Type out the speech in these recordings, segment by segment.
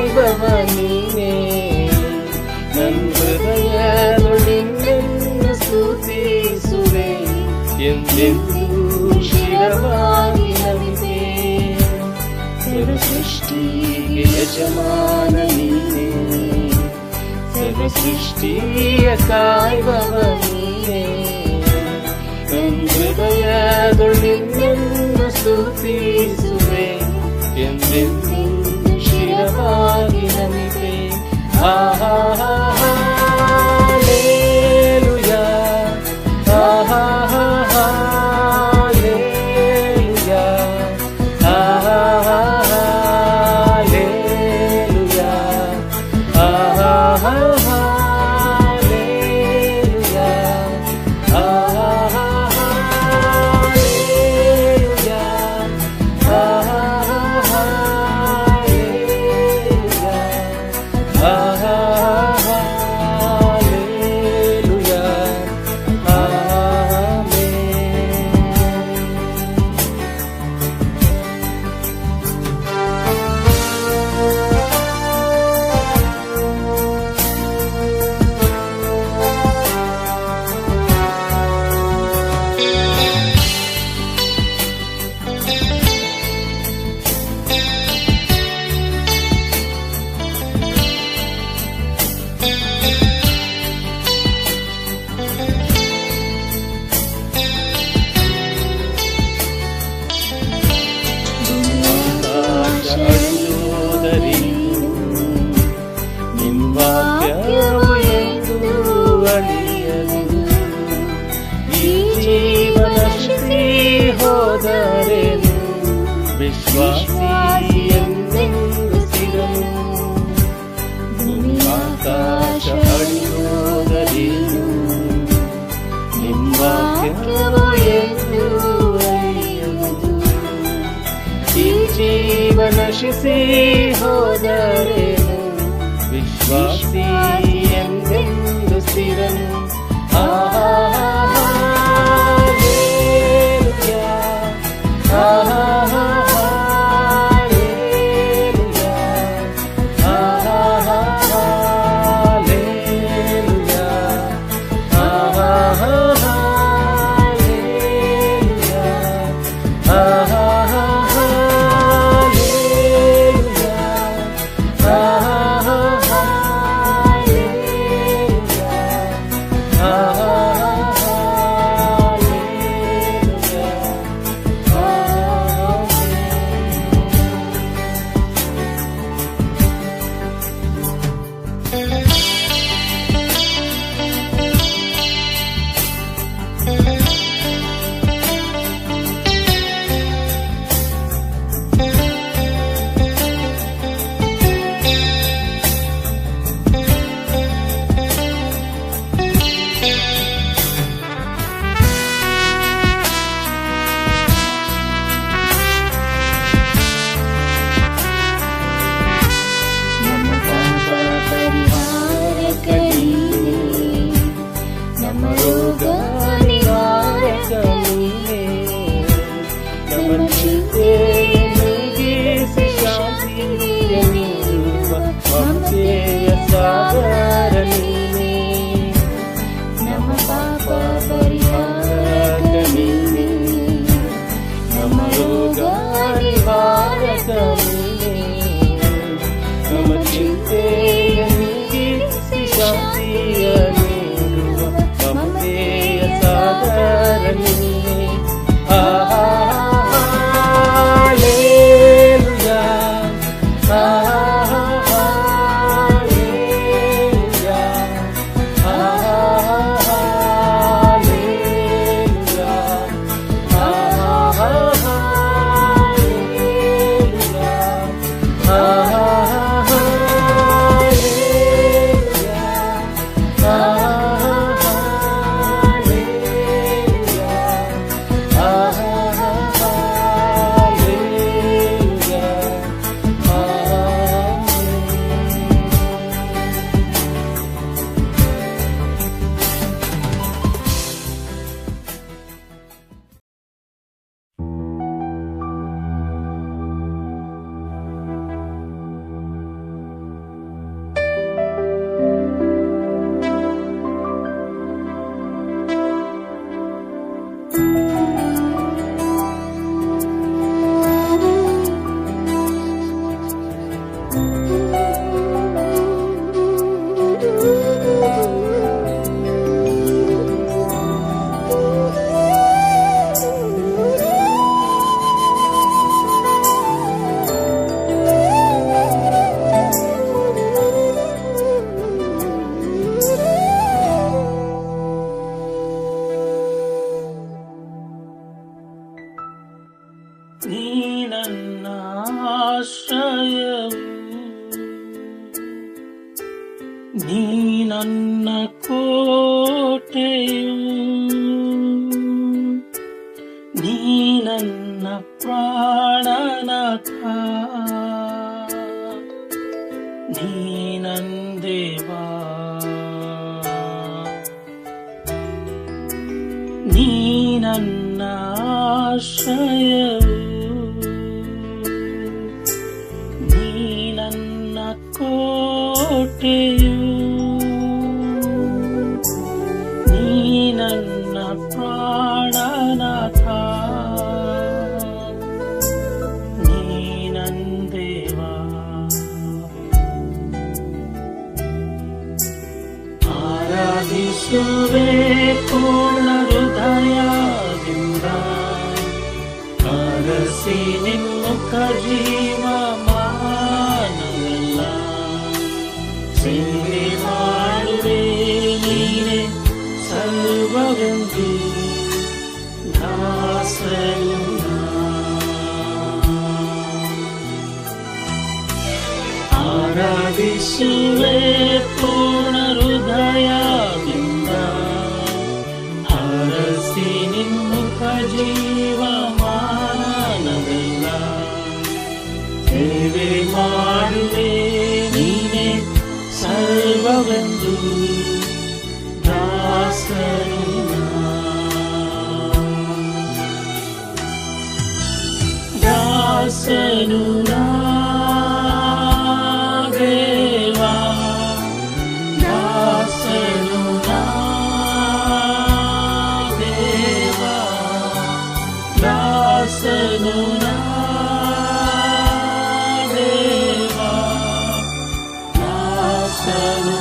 ಕಾಯುವ ನೀನೇ ನನ್ನ ಹೃದಯದೊಳಿನ್ನೆನ್ನು ಸ್ತುತಿಸುವೆ ಎಂದೆಂದೂ ಶಿರವಾಗಿ ನಮಿತೆ ಸರ್ವ ಸೃಷ್ಟಿಗೆ ಯಜಮಾನ ನೀನೇ ಸರ್ವ ಸೃಷ್ಟಿಯ ಕಾಯುವ ನೀನೇ ನನ್ನ ಹೃದಯದೊಳಿನ್ನೆನ್ನು ಸ್ತುತಿಸುವೆ ಎಂದೆಂದೂ ಶಿರವಾಗಿ ನಮಿತೆ ಹಾಲೆಲೂಯಾ ಹಾಲೆಲೂಯಾ ಹಾಲೆಲೂಯಾ ಹಾಲೆಲೂಯಾ ವಾಕ್ಯವು ಎಂದು ಅಳಿಯದು ಈ ಜೀವನ ನಶಿಸಿ ಹೋದರೇನು ವಿಶ್ವಾಸಿ ಎಂದೆಂದು ಸಿಗನು ಆಕಾಶ ಅಳಿಯೋದರೇನು ನಿಮ್ಮ ವಾಕ್ಯವು ಎಂದು ಅಳಿಯದು ಈ ಜೀವನ ನಶಿಸಿ ಹೋದರೇನು ವಿಶ್ವಾಸಿ ಎಂದೆಂದು ಸ್ಥಿರನು ಹಾಲೆಲೂಯಾ ಹಾಲೆಲೂಯಾ ಹಾಲೆಲೂಯಾ ನೀ ನನ್ನ ಕೋಟೆಯು, ನೀ ನನ್ನ ಪ್ರಾಣನಾಥ, ನೀ ನನ್ನ ದೇವಾ, ನೀ ನನ್ನ ಆಶ್ರಯವು, ನೀ ನನ್ನ ಕೋಟೆಯು, ನೀ ನನ್ನ ಪ್ರಾಣನಾಥ, ನೀ ನನ್ನ ದೇವಾ. ಆರಾಧಿಸುವೆ ಪೂರ್ಣ ಹೃದಯದಿಂದ, ಅರಸಿ ನಿಮ್ಮುಖ ಜೀವಮಾನವೆಲ್ಲ, ಸೇವೆ ಮಾಡುವೆ ನೀನೆ ಸರ್ವವೆಂದು, ದಾಸನು ಆರಾಧಿಸುವೆ ಪೂರ್ಣ ಹೃದಯದಿಂದ, ಹರಸಿ ನಿಮ್ಮುಖ ಜೀವಮಾನವೆಲ್ಲ, ಸೇವೆ ಮಾಡುವೆ ನೀನೆ ಸರ್ವವೆಂದು, ದಾಸನು ದಾಸನು ದೇವಾ, ದಾಸನು ದೇವಾ, ದಾಸನು ದೇವಾ, ದಾಸನು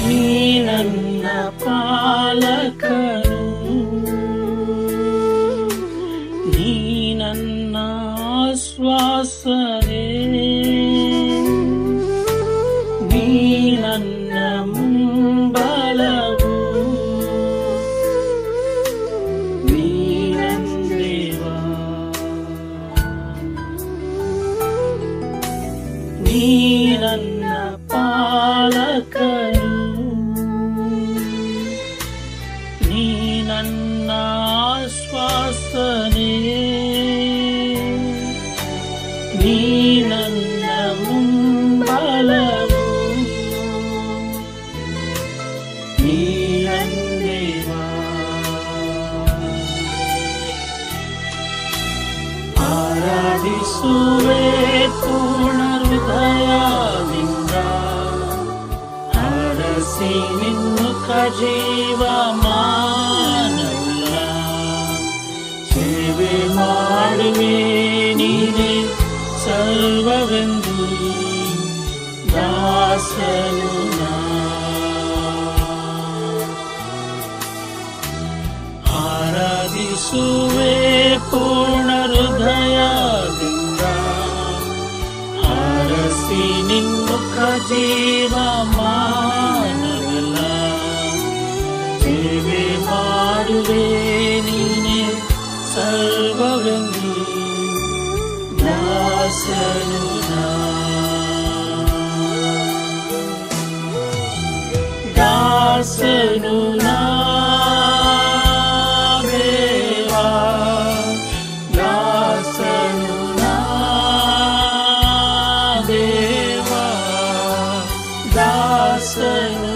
ನೀ ನನ್ನ ಪಾಲಕನು, ನೀ ನನ್ನ ಆಶ್ವಾಸನೆ, ನೀ ನನ್ನ ಮುಂಬಲವು, ನೀ ನನ್ನ ದೇವಾ, ನೀ ನನ್ನ ಪಾಲಕನು, ನೀ ನನ್ನ ಆಶ್ವಾಸನೆ, ನೀ ನನ್ನ ಮುಂಬಲವು, ನೀ ನನ್ನ ದೇವಾ. ಆರಾಧಿಸುವೆ ಪೂರ್ಣ ಹೃದಯದಿಂದ, ಹರಸಿ ನಿಮ್ಮುಖ ಜೀವಮಾನವೆಲ್ಲ, ಸೇವೆ ಮಾಡುವೆ ನೀನೆ ಸರ್ವವೆಂದು, ದಾಸನು ಆರಾಧಿಸುವೆ ಪೂರ್ಣ ಹೃದಯದಿಂದ, ಹರಸಿ ನಿಮ್ಮುಖ ಜೀವಮಾನವೆಲ್ಲ, ಸೇವೆ ಮಾಡುವೆ ನೀನೆ ಸರ್ವವೆಂದು, ದಾಸನು ದಾಸನು ದೇವಾ, ದಾಸನು ದೇವಾ, ದಾಸನು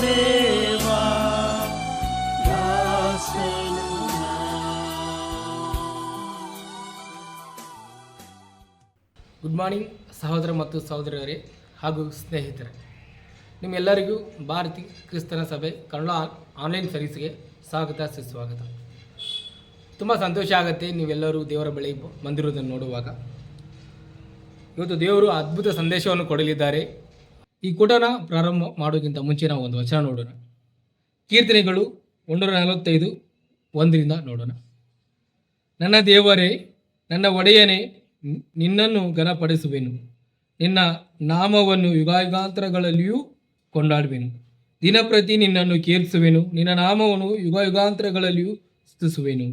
ದೇವಾ, ದಾಸನು. ಗುಡ್ ಮಾರ್ನಿಂಗ್ ಸಹೋದರ ಮತ್ತು ಸಹೋದರಿಯರೇ ಹಾಗೂ ಸ್ನೇಹಿತರೆ, ನಿಮ್ಮೆಲ್ಲರಿಗೂ ಭಾರತಿ ಕ್ರಿಸ್ತನ ಸಭೆ ಕನ್ನಡ ಆನ್ಲೈನ್ ಸರ್ವಿಸ್ಗೆ ಸ್ವಾಗತ ಸುಸ್ವಾಗತ. ತುಂಬ ಸಂತೋಷ ಆಗುತ್ತೆ ನೀವೆಲ್ಲರೂ ದೇವರ ಬಳಿ ಬಂದಿರುವುದನ್ನು ನೋಡುವಾಗ. ಇವತ್ತು ದೇವರು ಅದ್ಭುತ ಸಂದೇಶವನ್ನು ಕೊಡಲಿದ್ದಾರೆ. ಈ ಕೂಟನ ಪ್ರಾರಂಭ ಮಾಡೋಕ್ಕಿಂತ ಮುಂಚೆ ನಾವು ಒಂದು ವಚನ ನೋಡೋಣ. ಕೀರ್ತನೆಗಳು 145 1 ನೋಡೋಣ. ನನ್ನ ದೇವರೇ, ನನ್ನ ಒಡೆಯನೇ, ನಿನ್ನನ್ನು ಘನಪಡಿಸುವೆನು. ನಿನ್ನ ನಾಮವನ್ನು ಯುಗಾಯುಗಾಂತರಗಳಲ್ಲಿಯೂ ಕೊಂಡಾಡುವೆನು. ದಿನಪ್ರತಿ ನಿನ್ನನ್ನು ಕೀರ್ತಿಸುವೆನು. ನಿನ್ನ ನಾಮವನ್ನು ಯುಗಾಯುಗಾಂತರಗಳಲ್ಲಿಯೂ ಸ್ತುತಿಸುವೆನು.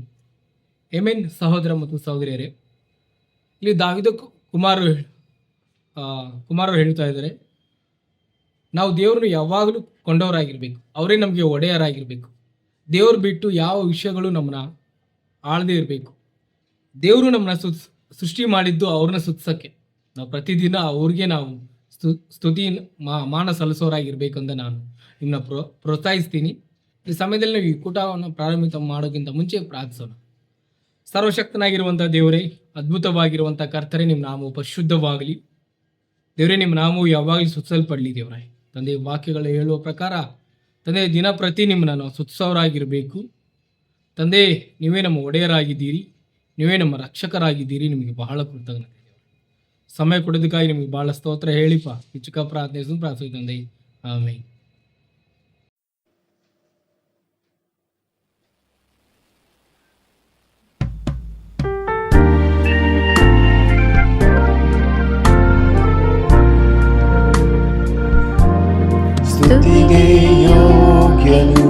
ಆಮೆನ್. ಸಹೋದರ ಮತ್ತು ಸಹೋದರಿಯರೇ, ಇಲ್ಲಿ ದಾವೀದ ಕುಮಾರರು ಹೇಳ್ತಾ ಇದ್ದಾರೆ, ನಾವು ದೇವರನ್ನು ಯಾವಾಗಲೂ ಕೊಂಡವರಾಗಿರ್ಬೇಕು. ಅವರೇ ನಮಗೆ ಒಡೆಯರಾಗಿರ್ಬೇಕು. ದೇವರು ಬಿಟ್ಟು ಯಾವ ವಿಷಯಗಳು ನಮ್ಮನ್ನ ಆಳದೇ ಇರಬೇಕು. ದೇವರು ನಮ್ಮನ್ನ ಸೃಷ್ಟಿ ಮಾಡಿದ್ದು ಅವ್ರನ್ನ ಸ್ತುತಿಸೋಕ್ಕೆ. ನಾವು ಪ್ರತಿದಿನ ಅವ್ರಿಗೆ ನಾವು ಸ್ತುತಿ ಮಾನ ಸಲ್ಲಿಸೋರಾಗಿರ್ಬೇಕು ಅಂತ ನಾನು ನಿಮ್ಮನ್ನ ಪ್ರೋತ್ಸಾಹಿಸ್ತೀನಿ. ಈ ಸಮಯದಲ್ಲಿ ನಾವು ಈ ಕೂಟವನ್ನು ಪ್ರಾರಂಭಿತ ಮಾಡೋಕ್ಕಿಂತ ಮುಂಚೆ ಪ್ರಾರ್ಥಿಸೋಣ. ಸರ್ವಶಕ್ತನಾಗಿರುವಂಥ ದೇವರೇ, ಅದ್ಭುತವಾಗಿರುವಂಥ ಕರ್ತರೇ, ನಿಮ್ಮ ನಾಮವು ಪರಿಶುದ್ಧವಾಗಲಿ. ದೇವರೇ, ನಿಮ್ಮ ನಾಮವು ಯಾವಾಗಲೂ ಸ್ತುತಿಸಲ್ಪಡಲಿ. ದೇವರೇ ತಂದೆ, ವಾಕ್ಯಗಳು ಹೇಳುವ ಪ್ರಕಾರ ತಂದೆ ದಿನ ಪ್ರತಿ ನಿಮ್ಮನ್ನ ನಾವು ಸ್ತುತಿಸೋರಾಗಿರಬೇಕು. ತಂದೆ, ನೀವೇ ನಮ್ಮ ಒಡೆಯರಾಗಿದ್ದೀರಿ, ನೀವೇ ನಮ್ಮ ರಕ್ಷಕರಾಗಿದ್ದೀರಿ. ನಿಮಗೆ ಬಹಳ ಕೃತಜ್ಞತೆ. ಸಮಯ ಕೊಡೋದಕ್ಕಾಗಿ ನಿಮಗೆ ಬಹಳ ಸ್ತೋತ್ರ. ಹೇಳಿಪ್ಪ ಈ ಚಿಕ್ಕ ಪ್ರಾರ್ಥನೆ ತಂದೆ. ಆಮೆನ್. ಸ್ತುತಿಗೆ ಯೋಗ್ಯನು,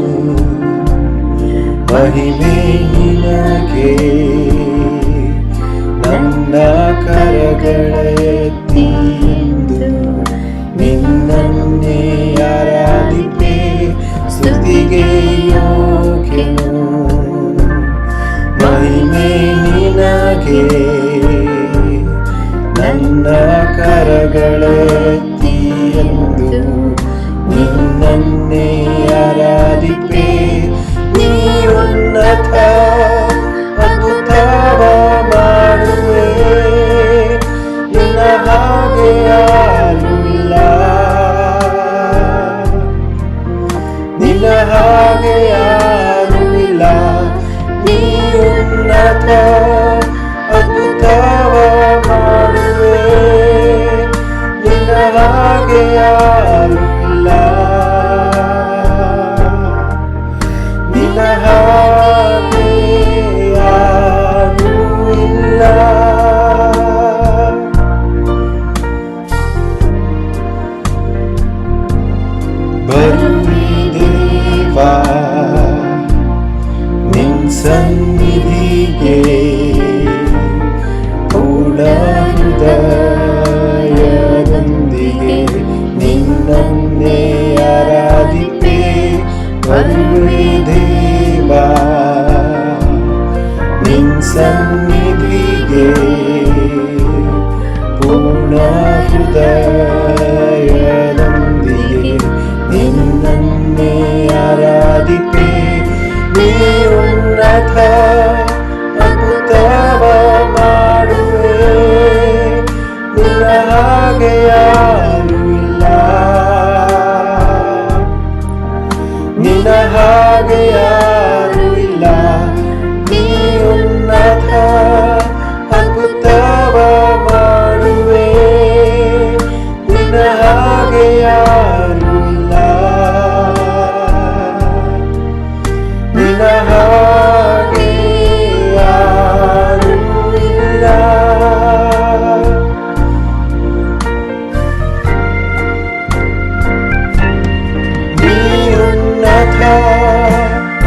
ಮಹಿಮೆ ನಿನಗೆ. ನನ್ನ ಕರಗಳ ಎತ್ತಿ ಎಂದು ನಿನ್ನನ್ನೇ ಆರಾಧಿಪೆ. ಸ್ತುತಿಗೆ ಯೋಗ್ಯನು, ಮಹಿಮೆ ನಿನಗೆ. ನನ್ನ ಕರಗಳ ಎತ್ತಿ ಎಂದು ನಿನ್ನನ್ನೇ ಆರಾಧಿಪೆ. ನೀ ಉನ್ನತ ಅದ್ಭುತವ ಮಾಡುವೆ, ನಿನ್ನ ಹಾಗೆ ಯಾರೂ ಇಲ್ಲ. ನಿನ್ನ ಹಾಗೆ ಯಾರೂ ಇಲ್ಲ. ನೀ ಉನ್ನತ ಅದ್ಭುತವ ಮಾಡುವೆ, ನಿನ್ನ ಹಾಗೆ ಯಾರೂ ಇಲ್ಲ. ನಿನ್ನ ಹಾಗೆ ಯಾರೂ ಇಲ್ಲ. ಬರುವೆ ದೇವಾ ನಿನ್ ಸನ್ನಿಧಿಗೆ, ಪೂರ್ಣ ಹೃದಯದೊಂದಿಗೆ ನಿನ್ನನ್ನೇ ಆರಾಧಿಪೆ. ಬರುವೆ ದೇವಾ ನಿನ್ ಸನ್ನಿಧಿಗೆ, ಪೂರ್ಣ ಹೃದಯದೊಂದಿಗೆ ನಿನ್ನನ್ನೇ ಆರಾಧಿಪೆ. ನೀ ಉನ್ನತ ಅದ್ಭುತವ ಮಾಡುವೆ, ನಿನ್ನ ಹಾಗೆ ಯಾರೂ ಇಲ್ಲ. ನಿನ್ನ ಹಾಗೆ ಯಾರೂ ಇಲ್ಲ. ನೀ ಉನ್ನತ ಅದ್ಭುತವ ಮಾಡುವೆ, ನಿನ್ನ ಹಾಗೆ ಯಾರೂ ಇಲ್ಲ. ನಿನ್ನ ಹಾಗೆ ಯಾರೂ ಇಲ್ಲ. ನೀ ಉನ್ನತ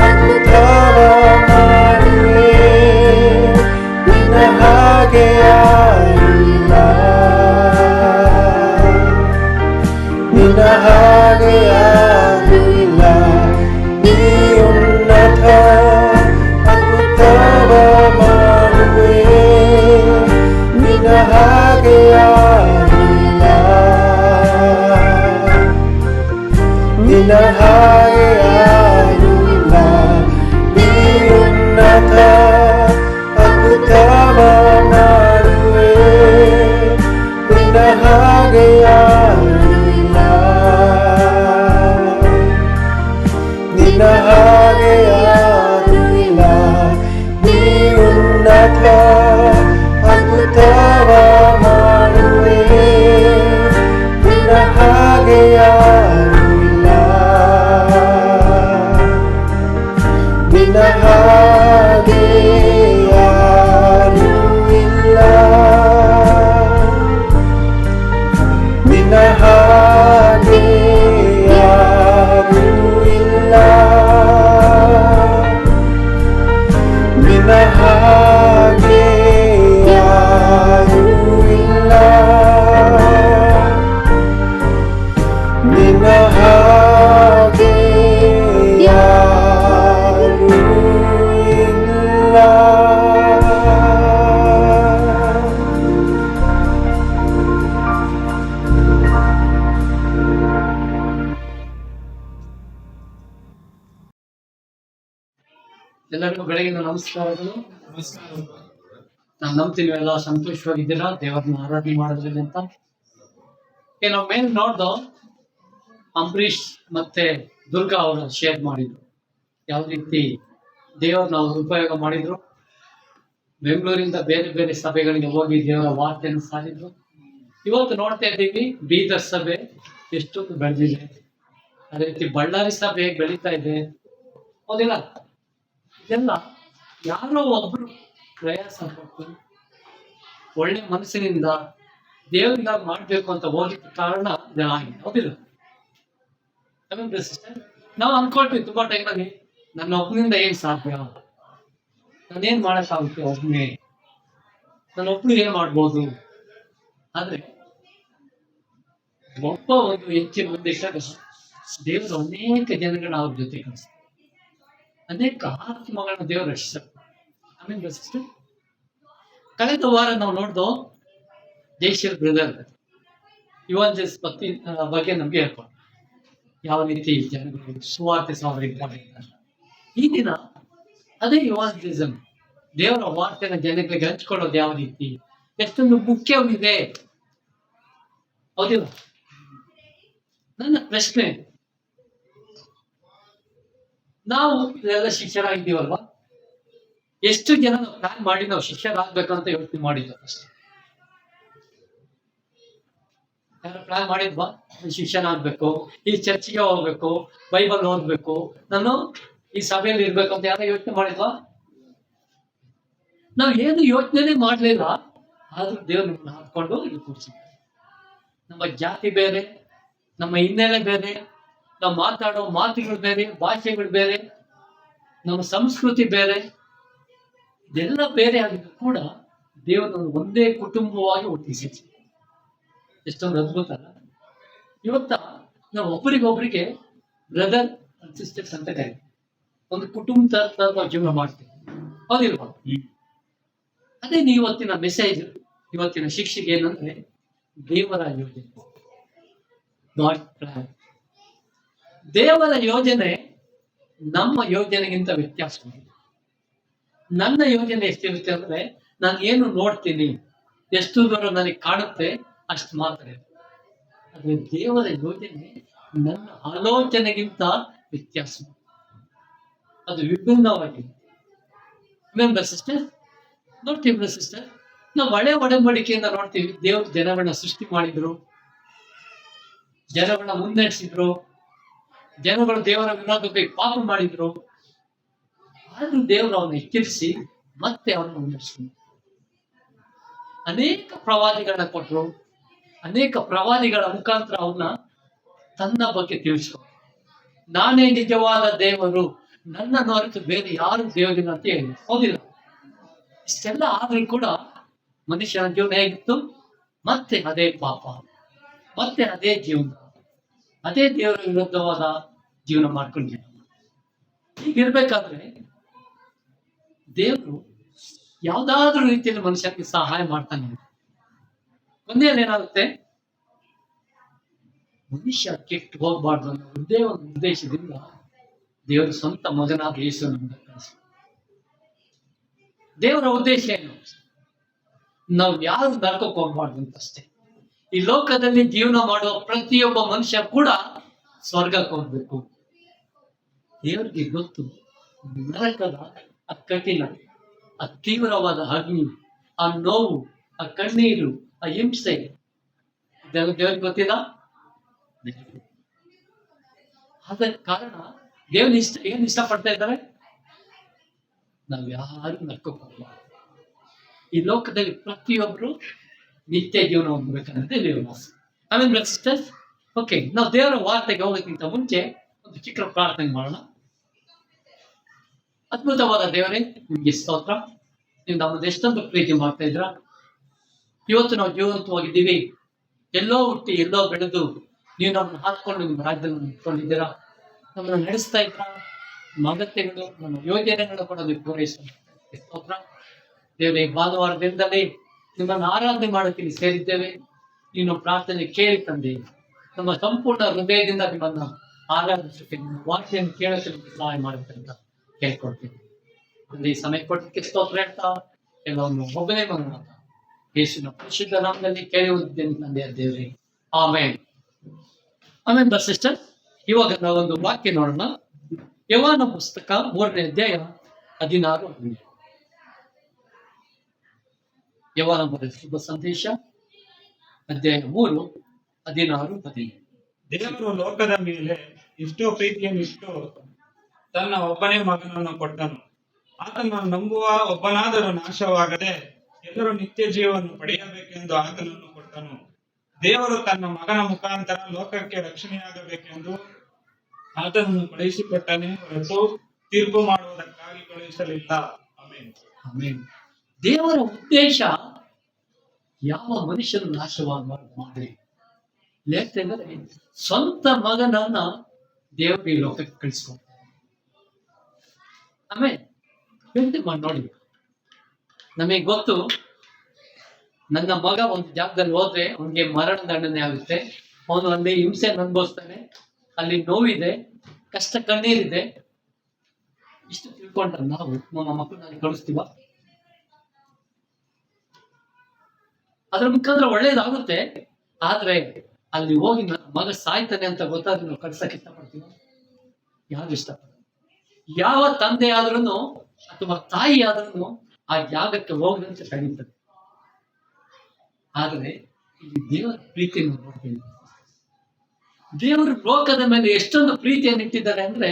ಅದ್ಭುತವ ಮಾಡುವೆ, ನಿನ್ನ ಹಾಗೆ ಯಾರೂ ಇಲ್ಲ. ನಿನ್ನ ಹಾಗೆ ಯಾರೂ ಇಲ್ಲ. ನೀ ಉನ್ನತ ಅದ್ಭುತವ ಮಾಡುವೆ, ನಿನ್ನ ಹಾಗೆ ಯಾರೂ ಇಲ್ಲ. ನಿನ್ನ ಹಾಗೆ ಯಾರೂ ಇಲ್ಲ. ನೀ ಉನ್ನತ ಅದ್ಭುತವ ಮಾಡುವೆ, ನಿನ್ನ ಹಾಗೆ ಯಾರೂ ಇಲ್ಲ. ಹಾಗೆ ಯಾರೂ ಇಲ್ಲ, ನಿನ್ನ ಹಾಗೆ ಯಾರೂ ಇಲ್ಲ, ನಿನ್ನ ಹಾಗೆ ಯಾರೂ ಇಲ್ಲ. ಎಲ್ಲರಿಗೂ ಬೆಳಗಿನ ನಮಸ್ಕಾರಗಳು. ನಾನು ನಂಬ್ತೀನಿ ಎಲ್ಲ ಸಂತೋಷವಾಗಿದ್ದೀರಾ ದೇವರನ್ನ ಆರಾಧನೆ ಮಾಡೋದ್ರಲ್ಲಿ ಅಂತ. ನಾವು ಮೇಲ್ ನೋಡ್ದು ಅಂಬರೀಷ್ ಮತ್ತೆ ದುರ್ಗಾ ಅವರು ಶೇರ್ ಮಾಡಿದ್ರು ಯಾವ ರೀತಿ ದೇವರನ್ನ ಅವರು ಉಪಯೋಗ ಮಾಡಿದ್ರು. ಬೆಂಗಳೂರಿಂದ ಬೇರೆ ಬೇರೆ ಸಭೆಗಳಿಗೆ ಹೋಗಿ ದೇವರ ವಾರ್ತೆಯನ್ನು ಸಾರಿದ್ರು. ಇವತ್ತು ನೋಡ್ತಾ ಇದ್ದೀವಿ ಬೀದರ್ ಸಭೆ ಎಷ್ಟೊಂದು ಬೆಳೆದಿದೆ, ಅದೇ ರೀತಿ ಬಳ್ಳಾರಿ ಸಭೆ ಹೇಗೆ ಬೆಳೀತಾ ಇದೆ, ಹೌದಿಲ್ಲ? ಇದೆಲ್ಲ ಯಾರೋ ಒಬ್ರು ಪ್ರಯಾಸ ಪಟ್ಟು ಒಳ್ಳೆ ಮನಸ್ಸಿನಿಂದ ದೇವರಿಗಾಗಿ ಮಾಡ್ಬೇಕು ಅಂತ ಹೋಗಿದ್ದ ಕಾರಣ ಇದಾಗಿದೆ, ಹೌದಿಲ್ಲ? ನಾವು ಅನ್ಕೊಳ್ತೀವಿ ತುಂಬಾ ಟೈಮಲ್ಲಿ ನನ್ನ ಒಬ್ಬನಿಂದ ಏನ್ ಸಾಧ್ಯ, ನಾನೇನ್ ಮಾಡಕ್ಕಾಗುತ್ತೆ, ಒಬ್ಬನೇ ನನ್ನ ಒಬ್ರು ಏನ್ ಮಾಡ್ಬೋದು. ಆದ್ರೆ ಒಬ್ಬ ಒಂದು ಹೆಚ್ಚಿನ ಉದ್ದೇಶ ದೇವರು ಅನೇಕ ಜನಗಳನ್ನ ಅವ್ರ ಜೊತೆ ಕಳಿಸ್ತಾರೆ, ಅನೇಕ ಆತ್ಮಗಳನ್ನ ದೇವರು ರಕ್ಷಿಸ್ತಾರೆ. ಆಮೇಲೆ ಸಿಸ್ಟರ್, ಕಳೆದ ವಾರ ನಾವು ನೋಡ್ದು ಜೈಶೀಲ್ ಬ್ರದರ್ ಯುವಜನ್ಸ್ ಪತ್ನಿ ಬಗ್ಗೆ ನಮ್ಗೆ ಹೇಳ್ಕೊಂಡು ಯಾವ ರೀತಿ ಜನಗಳು ಸುವಾರ್ತೆ ಸಾವಿರ ಇಂಪಾರ್ಟೆಂಟ್. ಈ ದಿನ ಅದೇ ಯುವಾಂಜಲಿಸಮ್ ದೇವರ ವಾರ್ತೆನ ಜನಗಳಿಗೆ ಹಂಚ್ಕೊಳ್ಳೋದು ಯಾವ ರೀತಿ ಎಷ್ಟೊಂದು ಮುಖ್ಯವಿದೆ, ಹೌದಿಲ್ಲ? ನನ್ನ ಪ್ರಶ್ನೆ, ನಾವು ಇದೆಲ್ಲ ಶಿಷ್ಯರಾಗಿದ್ದೀವಲ್ವಾ, ಎಷ್ಟು ಜನ ಪ್ಲಾನ್ ಮಾಡಿ ನಾವು ಶಿಷ್ಯರಾಗ್ಬೇಕಂತ ಯೋಚನೆ ಮಾಡಿದ್ವಿ ಅಷ್ಟೇ? ಯಾರು ಪ್ಲಾನ್ ಮಾಡಿದ್ವಾ ಶಿಷ್ಯನಾಗ್ಬೇಕು, ಈ ಚರ್ಚಿಗೆ ಹೋಗ್ಬೇಕು, ಬೈಬಲ್ ಓದ್ಬೇಕು, ನಾನು ಈ ಸಭೆಯಲ್ಲಿ ಇರ್ಬೇಕು ಅಂತ ಯಾರೋ ಯೋಚನೆ ಮಾಡಿದ್ವಾ? ನಾವು ಏನು ಯೋಚನೆ ಮಾಡ್ಲಿಲ್ಲ, ಆದ್ರೂ ದೇವ್ರು ನಮ್ಮನ್ನ ಹಾಕೊಂಡು ಇಲ್ಲಿ ಕೂರ್ಸಿದ್ದಾರೆ. ನಮ್ಮ ಜಾತಿ ಬೇರೆ, ನಮ್ಮ ಹಿನ್ನೆಲೆ ಬೇರೆ, ನಾವು ಮಾತಾಡೋ ಮಾತುಗಳು ಬೇರೆ, ಭಾಷೆಗಳು ಬೇರೆ, ನಮ್ಮ ಸಂಸ್ಕೃತಿ ಬೇರೆ, ಇದೆಲ್ಲ ಬೇರೆ ಆಗಿದ್ರು ಕೂಡ ದೇವರನ್ನು ಒಂದೇ ಕುಟುಂಬವಾಗಿ ಒಟ್ಟಿಸಿ ಎಷ್ಟೊಂದು ಅದ್ಭುತ. ಇವತ್ತ ನಾವು ಒಬ್ಬರಿಗೊಬ್ಬರಿಗೆ ಬ್ರದರ್ ಅಂಡ್ ಸಿಸ್ಟರ್ಸ್ ಅಂತ ಕರೀತೀವಿ, ಒಂದು ಕುಟುಂಬದ ಜೀವನ ಮಾಡ್ತೀವಿ, ಹೌದಿಲ್ವಾ? ಅದೇ ಇವತ್ತಿನ ಮೆಸೇಜ್, ಇವತ್ತಿನ ಶಿಕ್ಷೆಗೆ ಏನಂದ್ರೆ ದೇವರ ಯೋಜನೆ, ಗಾಡ್ ಪ್ಲಾನ್. ದೇವರ ಯೋಜನೆ ನಮ್ಮ ಯೋಜನೆಗಿಂತ ವ್ಯತ್ಯಾಸ. ನನ್ನ ಯೋಜನೆ ಎಷ್ಟಿರುತ್ತೆ ಅಂದ್ರೆ, ನಾನು ಏನು ನೋಡ್ತೀನಿ, ಎಷ್ಟು ದೂರ ನನಗೆ ಕಾಣುತ್ತೆ ಅಷ್ಟು ಮಾತ್ರ. ಆದ್ರೆ ದೇವರ ಯೋಜನೆ ನನ್ನ ಆಲೋಚನೆಗಿಂತ ವ್ಯತ್ಯಾಸ, ಅದು ವಿಭಿನ್ನವಾಗಿದೆ. ಸಿಸ್ಟರ್ ನೋಡ್ತೀವಿ ಸಿಸ್ಟರ್, ನಾವು ಹಳೆ ಒಡಂಬಡಿಕೆಯಿಂದ ನೋಡ್ತೀವಿ, ದೇವ್ರ ಜನಗಳನ್ನ ಸೃಷ್ಟಿ ಮಾಡಿದ್ರು, ಜನಗಳನ್ನ ಮುನ್ನಡೆಸಿದ್ರು, ಜನಗಳು ದೇವರ ವಿರೋಧಕ್ಕೆ ಪಾಪ ಮಾಡಿದ್ರು, ಆದ್ರೂ ದೇವರು ಅವನ್ನ ಎಚ್ಚರಿಸಿ ಮತ್ತೆ ಅವನ್ನ ಮುನ್ನಡೆಸಿದ್ರು. ಅನೇಕ ಪ್ರವಾದಿಗಳನ್ನ ಕೊಟ್ಟರು, ಅನೇಕ ಪ್ರವಾದಿಗಳ ಮುಖಾಂತರ ಅವನ್ನ ತನ್ನ ಬಗ್ಗೆ ತಿಳಿಸ್ರು. ನಾನೇ ನಿಜವಾದ ದೇವರು, ನನ್ನನ್ನು ಹೊರತು ಬೇರೆ ಯಾರು ದೇವರಿಲ್ಲ ಅಂತ ಹೇಳಿದ್ರು, ಹೌದಿಲ್ಲ? ಇಷ್ಟೆಲ್ಲ ಆದ್ರೂ ಕೂಡ ಮನುಷ್ಯನ ಜೀವನ ಹೇಗಿತ್ತು? ಮತ್ತೆ ಅದೇ ಪಾಪ, ಮತ್ತೆ ಅದೇ ಜೀವನ, ಅದೇ ದೇವರ ವಿರುದ್ಧವಾದ ಜೀವನ ಮಾಡ್ಕೊಂಡಿದ್ದ. ಹೀಗಿರ್ಬೇಕಾದ್ರೆ ದೇವರು ಯಾವ್ದಾದ್ರೂ ರೀತಿಯಲ್ಲಿ ಮನುಷ್ಯನಿಗೆ ಸಹಾಯ ಮಾಡ್ತಾನೆ. ಒಂದೇಲಿ ಏನಾಗುತ್ತೆ, ಮನುಷ್ಯ ಕೆಟ್ಟು ಹೋಗ್ಬಾರ್ದು ಅನ್ನೋ ಒಂದೇ ಒಂದು ಉದ್ದೇಶದಿಂದ ದೇವರು ಸ್ವಂತ ಮಗನಾದ ಯೇಸುವನ್ನು ಕಳಿಸಿದ. ದೇವರ ಉದ್ದೇಶ ಏನು? ನಾವು ಯಾರು ನರಕಕ್ಕೆ ಹೋಗ್ಬಾರ್ದು ಅಂತಷ್ಟೇ. ಈ ಲೋಕದಲ್ಲಿ ಜೀವನ ಮಾಡುವ ಪ್ರತಿಯೊಬ್ಬ ಮನುಷ್ಯ ಕೂಡ ಸ್ವರ್ಗಕ್ಕೆ ಹೋಗ್ಬೇಕು. ದೇವರಿಗೆ ಗೊತ್ತು ನರಕದ ಆ ಕಠಿಣ, ಆ ತೀವ್ರವಾದ ಅಗ್ನಿ, ಆ ನೋವು, ಆ ಕಣ್ಣೀರು, ಆ ಹಿಂಸೆ, ದೇವ್ರಿಗೆ ಗೊತ್ತಿಲ್ಲ. ಆದ ಕಾರಣ ದೇವ್ರ ಏನ್ ಇಷ್ಟಪಡ್ತಾ ಇದ್ದಾರೆ? ನಾವ್ ಯಾರು ನರಕಕ್ಕೆ ಹೋಗ್ಬಾರ್ದು. ಈ ಲೋಕದಲ್ಲಿ ಪ್ರತಿಯೊಬ್ರು ನಿತ್ಯ ಜೀವನ ಹೊಂದಬೇಕಂತ ದೇವ್ರ ಆಸೆ. ಆಮೇಲೆ ಸಿಸ್ಟರ್ಸ್, ಓಕೆ, ನಾವು ದೇವರ ವಾರ್ತೆಗೆ ಹೋಗೋಕ್ಕಿಂತ ಮುಂಚೆ ಒಂದು ಚಿಕ್ಕ ಪ್ರಾರ್ಥನೆ ಮಾಡೋಣ. ಅದ್ಭುತವಾದ ದೇವರೇ, ನಿಮ್ಗೆ ಸ್ತೋತ್ರ. ನೀವು ನಮ್ಮನ್ನು ಎಷ್ಟೊಂದು ಪ್ರೀತಿ ಮಾಡ್ತಾ ಇದ್ರ. ಇವತ್ತು ನಾವು ಜೀವಂತವಾಗಿದ್ದೀವಿ. ಎಲ್ಲೋ ಹುಟ್ಟಿ ಎಲ್ಲೋ ಬೆಳೆದು ನೀವು ನಮ್ಮನ್ನು ಹಾಕೊಂಡು ನಿಮ್ಮ ರಾಜ್ಯದಲ್ಲಿ ನಿಂತ್ಕೊಂಡಿದ್ದೀರಾ. ನಮ್ಮನ್ನು ನಡೆಸ್ತಾ ಇದ್ರ. ನಮ್ಮ ಅಗತ್ಯಗಳು, ನಮ್ಮ ಯೋಜನೆಗಳು ಕೂಡ ನೀವು ಪೂರೈಸುತ್ತೆ. ಸ್ತೋತ್ರ ದೇವರೇ. ಭಾನುವಾರ ದಿನದಲ್ಲಿ ನಿಮ್ಮನ್ನು ಆರಾಧನೆ ಮಾಡೋಕ್ಕೆ ಸೇರಿದ್ದೇವೆ. ನೀನು ಪ್ರಾರ್ಥನೆ ಕೇಳಿ ತಂದೆ, ನಮ್ಮ ಸಂಪೂರ್ಣ ಹೃದಯದಿಂದ ನಿಮ್ಮನ್ನ ಆರಾಧಿಸುತ್ತೆ, ನಿಮ್ಮ ವಾಕ್ಯವನ್ನು ಕೇಳಕ್ಕೆ ನಿಮಗೆ ಸಹಾಯ ಮಾಡುತ್ತೆ ಅಂತ ಕೇಳ್ಕೊಳ್ತೀನಿ. ಅಲ್ಲಿ ಈ ಸಮಯ ಕೊಟ್ಟಕ್ಕೆ ಸ್ತೋತ್ರ ಹೇಳ್ತಾ ಎಲ್ಲವನ್ನು ಒಬ್ಬನೇ ಮಗನ ಯೇಸುವಿನ ಪರಿಶುದ್ಧ ನಾಮದಲ್ಲಿ ಕೇಳುವುದೇನೆ ತಂದೆಯ ದೇವರೇ, ಆಮೆನ್. ಆಮೇಲೆ ಸಿಸ್ಟರ್, ಇವಾಗ ನಾವೊಂದು ವಾಕ್ಯ ನೋಡೋಣ. ಯೋಹಾನ ಪುಸ್ತಕ 3ನೇ ಅಧ್ಯಾಯ 16. ಯೋಹಾನ ಬರೆದ ಶುಭ ಸಂದೇಶ ಅಧ್ಯಾಯ 3, 16, 17. ದೇವರು ಲೋಕದ ಮೇಲೆ ಎಷ್ಟೋ ಪ್ರೀತಿಯನ್ನಿಟ್ಟು ತನ್ನ ಒಬ್ಬನೇ ಮಗನನ್ನು ಕೊಟ್ಟನು. ಆತನನ್ನು ನಂಬುವ ಒಬ್ಬನಾದರೂ ನಾಶವಾಗದೆ ಎಲ್ಲರೂ ನಿತ್ಯ ಜೀವವನ್ನು ಪಡೆಯಬೇಕೆಂದು ಆತನನ್ನು ಕೊಟ್ಟನು. ದೇವರು ತನ್ನ ಮಗನ ಮುಖಾಂತರ ಲೋಕಕ್ಕೆ ರಕ್ಷಣೆಯಾಗಬೇಕೆಂದು ಆತನನ್ನು ಕಳುಹಿಸಿಕೊಟ್ಟನೇ ಹೊರತು ತೀರ್ಪು ಮಾಡುವುದಕ್ಕಾಗಿ ಕಳುಹಿಸಲಿಲ್ಲ. ಆಮೆನ್. ಆಮೆನ್. ದೇವರ ಉದ್ದೇಶ ಯಾವ ಮನುಷ್ಯನು ನಾಶವಾಗಬಾರದು ಮಾಡಿ, ಯಾಕೆಂದ್ರೆ ಸ್ವಂತ ಮಗನನ್ನ ದೇವರು ಈ ಲೋಕಕ್ಕೆ ಕಳಿಸ್ಕೊಡ್ತಾರೆ. ಆಮೇಲೆ ಯೋಚನೆ ಮಾಡಿ ನೋಡಿ, ನಮಗೆ ಗೊತ್ತು ನನ್ನ ಮಗ ಒಂದು ಜಾಗದಲ್ಲಿ ಹೋದ್ರೆ ಅವನಿಗೆ ಮರಣ ದಂಡನೆ ಆಗುತ್ತೆ. ಅವನು ಅಲ್ಲಿ ಹಿಂಸೆ ಅನುಭವಿಸ್ತಾನೆ, ಅಲ್ಲಿ ನೋವಿದೆ, ಕಷ್ಟ ಕಣ್ಣೀರಿದೆ. ಇಷ್ಟು ತಿಳ್ಕೊಂಡ್ರೆ ನಾವು ನಮ್ಮ ಮಕ್ಕಳನ್ನ ಕಳಿಸ್ತೀವ? ಅದ್ರ ಮುಖಾಂತರ ಒಳ್ಳೇದಾಗುತ್ತೆ. ಆದ್ರೆ ಅಲ್ಲಿ ಹೋಗಿ ನನ್ನ ಮಗ ಸಾಯ್ತಾನೆ ಅಂತ ಗೊತ್ತಾದ್ರೆ ನಾವು ಕಳ್ಸಕ್ ಇಷ್ಟಪಡ್ತೀವಿ? ಯಾರು ಇಷ್ಟಪಡ? ಯಾವ ತಂದೆ ಆದ್ರೂ ಅಥವಾ ತಾಯಿ ಆದ್ರೂ ಆ ಜಾಗಕ್ಕೆ ಹೋಗದಂತೆ ತಡೀತದೆ. ಆದ್ರೆ ಇಲ್ಲಿ ದೇವರ ಪ್ರೀತಿಯನ್ನು ನೋಡ್ತೀವಿ. ದೇವರು ಲೋಕದ ಮೇಲೆ ಎಷ್ಟೊಂದು ಪ್ರೀತಿಯನ್ನು ಇಟ್ಟಿದ್ದಾರೆ ಅಂದ್ರೆ,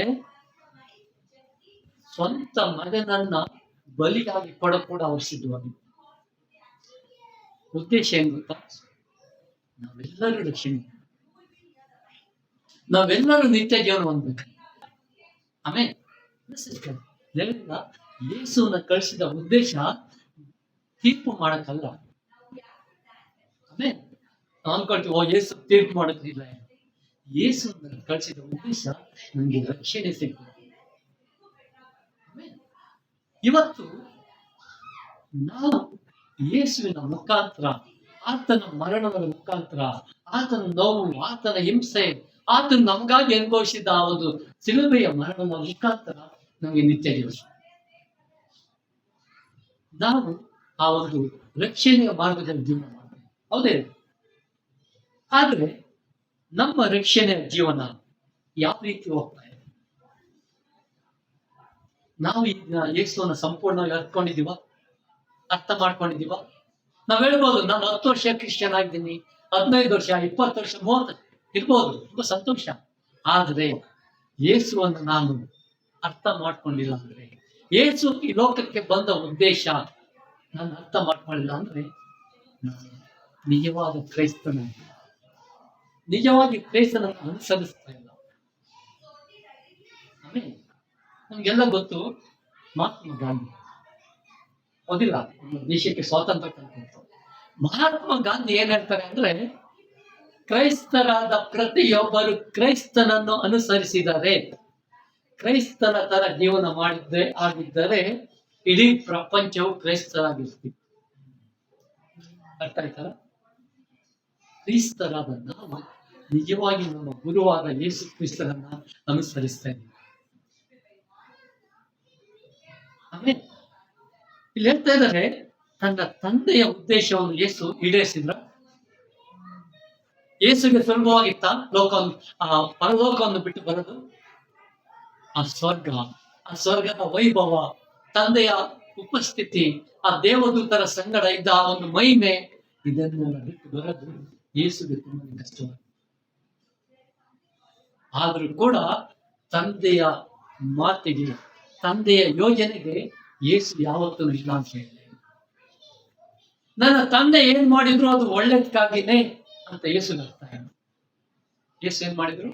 ಸ್ವಂತ ಮಗನನ್ನ ಬಲಿಯಾಗಿ ಕೂಡ ಅವರು ಸಿದ್ಧವಾಗಿ. ಉದ್ದೇಶ ಏನ್ ಗೊತ್ತಾ? ನಾವೆಲ್ಲರೂ ರಕ್ಷಣೆ, ನಾವೆಲ್ಲರೂ ನಿತ್ಯ ಜೀವನ ಹೊಂದಬೇಕು. ಆಮೇಲೆ ಯೇಸುವನ್ನ ಕಳಿಸಿದ ಉದ್ದೇಶ ತೀರ್ಪು ಮಾಡಕ್ಕಲ್ಲ. ಆಮೇಲೆ ನಾವು ಅನ್ಕೊಳ್ತೀವಿ, ಓ ಯೇಸು ತೀರ್ಪು ಮಾಡೋದಿಲ್ಲ. ಯೇಸುವನ್ನ ಕಳಿಸಿದ ಉದ್ದೇಶ ನಮ್ಗೆ ರಕ್ಷಣೆ ಸಿಗ್ತದೆ. ಇವತ್ತು ನಾವು ಯೇಸುವಿನ ಮುಖಾಂತರ, ಆತನ ಮರಣದ ಮುಖಾಂತರ, ಆತನ ನೋವು, ಆತನ ಹಿಂಸೆ, ಆತನು ನಮಗಾಗಿ ಅನುಭವಿಸಿದ ಆ ಒಂದು ಸಿಲುಬೆಯ ಮರಣದ ಮುಖಾಂತರ ನಮಗೆ ನಿತ್ಯ ಜೀವ. ನಾವು ಆ ಒಂದು ರಕ್ಷಣೆಯ ಮಾರ್ಗದಲ್ಲಿ ಜೀವನ ಮಾಡ್ತೇವೆ, ಹೌದೇ? ಆದ್ರೆ ನಮ್ಮ ರಕ್ಷಣೆಯ ಜೀವನ ಯಾವ ರೀತಿ ಹೋಗ್ತಾ ಇದೆ? ನಾವು ಈಗ ಯೇಸುವನ್ನ ಸಂಪೂರ್ಣವಾಗಿ ಅರ್ಥಕೊಂಡಿದೀವ, ಅರ್ಥ ಮಾಡ್ಕೊಂಡಿದೀವ? ನಾವ್ ಹೇಳ್ಬೋದು, ನಾನು 10 ವರ್ಷ ಕ್ರಿಶ್ಚಿಯನ್ ಆಗಿದ್ದೀನಿ, 15 ವರ್ಷ, 20 ವರ್ಷ, 30 ಇರ್ಬೋದು, ತುಂಬಾ ಸಂತೋಷ. ಆದ್ರೆ ಯೇಸುವನ್ನು ನಾನು ಅರ್ಥ ಮಾಡ್ಕೊಂಡಿಲ್ಲ ಅಂದ್ರೆ, ಯೇಸು ಈ ಲೋಕಕ್ಕೆ ಬಂದ ಉದ್ದೇಶ ನಾನು ಅರ್ಥ ಮಾಡ್ಕೊಳ್ಳಿಲ್ಲ ಅಂದ್ರೆ, ನಿಜವಾದ ಕ್ರೈಸ್ತನ, ನಿಜವಾಗಿ ಕ್ರೈಸ್ತನನ್ನು ಅನುಸರಿಸ್ತಾ ಇಲ್ಲ. ಆಮೇಲೆ ನಮ್ಗೆಲ್ಲ ಗೊತ್ತು, ಮಹಾತ್ಮ ಗಾಂಧಿ, ಹೌದಿಲ್ಲ? ನಮ್ಮ ದೇಶಕ್ಕೆ ಸ್ವಾತಂತ್ರ್ಯ ತಂದು ಮಹಾತ್ಮ ಗಾಂಧಿ ಏನ್ ಹೇಳ್ತಾರೆ ಅಂದ್ರೆ, ಕ್ರೈಸ್ತರಾದ ಪ್ರತಿಯೊಬ್ಬರು ಕ್ರೈಸ್ತನನ್ನು ಅನುಸರಿಸಿದರೆ, ಕ್ರೈಸ್ತನ ತರ ಜೀವನ ಆಗಿದ್ದರೆ ಇಡೀ ಪ್ರಪಂಚವು ಕ್ರೈಸ್ತರಾಗಿರ್ತೀವಿ. ಅರ್ಥ ಆಯ್ತಾರ? ಕ್ರೈಸ್ತರಾದ ನಾವು ನಿಜವಾಗಿ ನಮ್ಮ ಗುರುವಾದ ಯೇಸು ಕ್ರಿಸ್ತರನ್ನ ಅನುಸರಿಸ್ತಾ ಇದ್ದೀವಿ. ಆಮೇಲೆ ಇಲ್ಲಿ ಹೇಳ್ತಾ ಇದ್ದಾರೆ, ತನ್ನ ತಂದೆಯ ಉದ್ದೇಶವನ್ನು ಯೇಸು ಈಡೇರಿಸಿದ್ರ? ಯೇಸುಗೆ ಸುಲಭವಾಗಿತ್ತ ಪರಲೋಕವನ್ನು ಬಿಟ್ಟು ಬರೋದು? ಆ ಸ್ವರ್ಗದ ವೈಭವ, ತಂದೆಯ ಉಪಸ್ಥಿತಿ, ಆ ದೇವದೂತರ ಸಂಗಡ ಇದ್ದ ಆ ಒಂದು ಮಹಿಮೆ, ಇದನ್ನೆಲ್ಲ ಬಿಟ್ಟು ಬರೋದು ಯೇಸುಗೆ ತುಂಬಾ ಕಷ್ಟವಾಗಿದೆ. ಆದ್ರೂ ಕೂಡ ತಂದೆಯ ಮಾತಿಗೆ, ತಂದೆಯ ಯೋಜನೆಗೆ ಯೇಸು ಯಾವತ್ತೂ ಇಲ್ಲ ಅಂತ ಹೇಳಿದೆ. ನನ್ನ ತಂದೆ ಏನ್ ಮಾಡಿದ್ರು ಅದು ಒಳ್ಳೇದಕ್ಕಾಗಿನೇ ಅಂತ ಯೇಸು ಹೇಳ್ತಾರೆ. ಯೇಸು ಏನ್ ಮಾಡಿದ್ರು?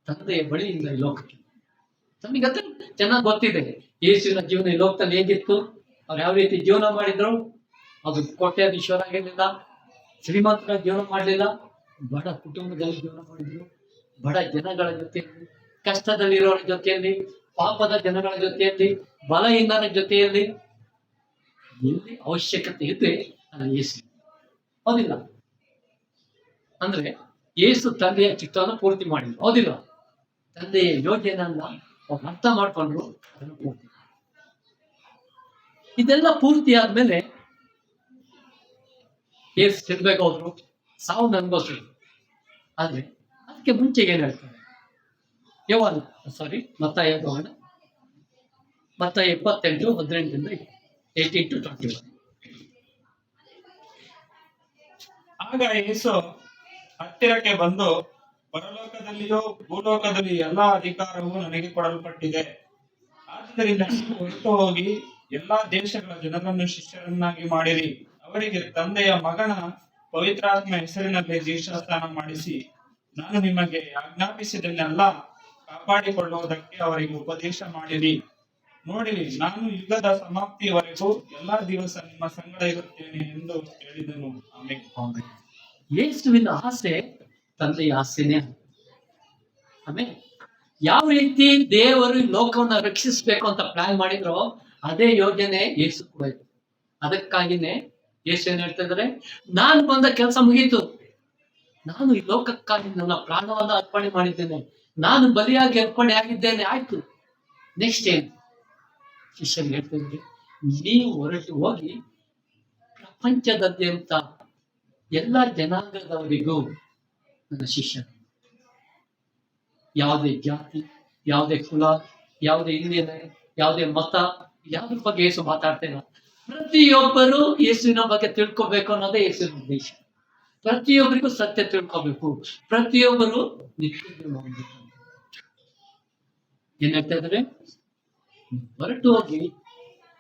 ತಂದೆಯ ಬಳಿಯಿಂದ ಈ ಲೋಕಕ್ಕೆ. ನಮಗೆ ಅದೇ ಚೆನ್ನಾಗಿ ಗೊತ್ತಿದೆ ಯೇಸುವಿನ ಜೀವನ ಈ ಲೋಕದಲ್ಲಿ ಹೇಗಿತ್ತು, ಅವ್ರು ಯಾವ ರೀತಿ ಜೀವನ ಮಾಡಿದ್ರು. ಅದು ಕೋಟ್ಯಾಧೀಶ್ವರ ಆಗಿರ್ಲಿಲ್ಲ, ಶ್ರೀಮಂತರ ಜೀವನ ಮಾಡಲಿಲ್ಲ, ಬಡ ಕುಟುಂಬದಲ್ಲಿ ಜೀವನ ಮಾಡಿದ್ರು, ಬಡ ಜನಗಳ ಜೊತೆಯಲ್ಲಿ, ಕಷ್ಟದಲ್ಲಿರೋರ ಜೊತೆಯಲ್ಲಿ, ಪಾಪದ ಜನಗಳ ಜೊತೆಯಲ್ಲಿ, ಬಲಹೀನರ ಜೊತೆಯಲ್ಲಿ. ಎಲ್ಲಿ ಅವಶ್ಯಕತೆ ಇದೆ ಅಲ್ಲಿ ಯೇಸು. ಹೌದಿಲ್ಲ? ಅಂದ್ರೆ ಯೇಸು ತಂದೆಯ ಚಿತ್ರವನ್ನು ಪೂರ್ತಿ ಮಾಡಿದ್ರು. ಹೌದಿಲ್ಲ? ತಂದೆಯ ಯೋಜನೆಯನ್ನ ಅವ್ರು ಅರ್ಥ ಮಾಡ್ಕೊಂಡ್ರು, ಅದನ್ನು ಪೂರ್ತಿ. ಇದೆಲ್ಲ ಪೂರ್ತಿ ಆದ್ಮೇಲೆ ಯೇಸು ತಿರ್ಬೇಕಾದ್ರು, ಸಾವು ಅನುಭವಿಸಿದ್ರು. ಆದ್ರೆ ಅದಕ್ಕೆ ಮುಂಚೆಗೆ ಏನ್ ಹೇಳ್ತಾರೆ? ಮತ್ತಾಯ 28:18 18-21. ಆಗ ಯೇಸು ಹತ್ತಿರಕ್ಕೆ ಬಂದು, ಪರಲೋಕದಲ್ಲಿಯೂ ಭೂಲೋಕದಲ್ಲಿ ಎಲ್ಲಾ ಅಧಿಕಾರವು ನನಗೆ ಕೊಡಲ್ಪಟ್ಟಿದೆ. ಆದ್ದರಿಂದ ನೀವು ಹೊರಟು ಹೋಗಿ ಎಲ್ಲಾ ದೇಶಗಳ ಜನರನ್ನು ಶಿಷ್ಯರನ್ನಾಗಿ ಮಾಡಿರಿ. ಅವರಿಗೆ ತಂದೆಯ ಮಗನ ಪವಿತ್ರಾತ್ಮ ಹೆಸರಿನಲ್ಲಿ ದೀಕ್ಷಾಸ್ನಾನ ಮಾಡಿಸಿ, ನಾನು ನಿಮಗೆ ಆಜ್ಞಾಪಿಸಿದನ್ನೆಲ್ಲ ಕಾಪಾಡಿಕೊಳ್ಳುವುದಕ್ಕೆ ಅವರಿಗೆ ಉಪದೇಶ ಮಾಡಿರಿ. ನೋಡಿರಿ, ನಾನು ಯುಗದ ಸಮಾಪ್ತಿಯವರೆಗೂ ಎಲ್ಲಾ ದಿವಸ ನಿಮ್ಮ ಸಂಗಡ ಇರುತ್ತೇನೆ ಎಂದು ಹೇಳಿದನು. ಆಮೇಲೆ ಯೇಸುವಿನ ಆಸೆ ತಂದೆಯ ಆಸೆನೇ. ಆಮೇಲೆ ಯಾವ ರೀತಿ ದೇವರು ಈ ಲೋಕವನ್ನ ರಕ್ಷಿಸ್ಬೇಕು ಅಂತ ಪ್ಲಾನ್ ಮಾಡಿದ್ರು, ಅದೇ ಯೋಜನೆ ಯೇಸು ಕೂಡ ಇತ್ತು. ಅದಕ್ಕಾಗಿನೇ ಯೇಸು ಏನ್ ಹೇಳ್ತಾ ಇದ್ದಾರೆ? ನಾನು ಬಂದ ಕೆಲಸ ಮುಗೀತು, ನಾನು ಈ ಲೋಕಕ್ಕಾಗಿ ನನ್ನ ಪ್ರಾಣವನ್ನ ಅರ್ಪಣೆ ಮಾಡಿದ್ದೇನೆ, ನಾನು ಬಲಿಯಾಗಿ ಅರ್ಪಣೆ ಆಗಿದ್ದೇನೆ, ಆಯ್ತು. ನೆಕ್ಸ್ಟ್ ಏನು? ಶಿಷ್ಯರಿಗೆ ಹೇಳ್ತಾ ಇದ್ರಿ, ನೀವು ಹೊರಟು ಹೋಗಿ ಪ್ರಪಂಚದಾದ್ಯಂತ ಎಲ್ಲ ಜನಾಂಗದವರಿಗೂ ನನ್ನ ಶಿಷ್ಯರು. ಯಾವುದೇ ಜಾತಿ, ಯಾವುದೇ ಕುಲ, ಯಾವುದೇ ಹಿನ್ನೆಲೆ, ಯಾವುದೇ ಮತ, ಯಾವ್ದ್ರ ಬಗ್ಗೆ ಯೇಸು ಮಾತಾಡ್ತೇನೆ. ಪ್ರತಿಯೊಬ್ಬರು ಯೇಸುವಿನ ಬಗ್ಗೆ ತಿಳ್ಕೊಬೇಕು ಅನ್ನೋದೇ ಯೇಸುವಿನ ಉದ್ದೇಶ. ಪ್ರತಿಯೊಬ್ಬರಿಗೂ ಸತ್ಯ ತಿಳ್ಕೊಬೇಕು, ಪ್ರತಿಯೊಬ್ಬರು ನಿತ್ಯ ಜೀವ ಹೊಂದಬೇಕು. ಏನ್ ಹೇಳ್ತಾ ಇದ್ದಾರೆ? ಹೊರಟು ಹೋಗಿ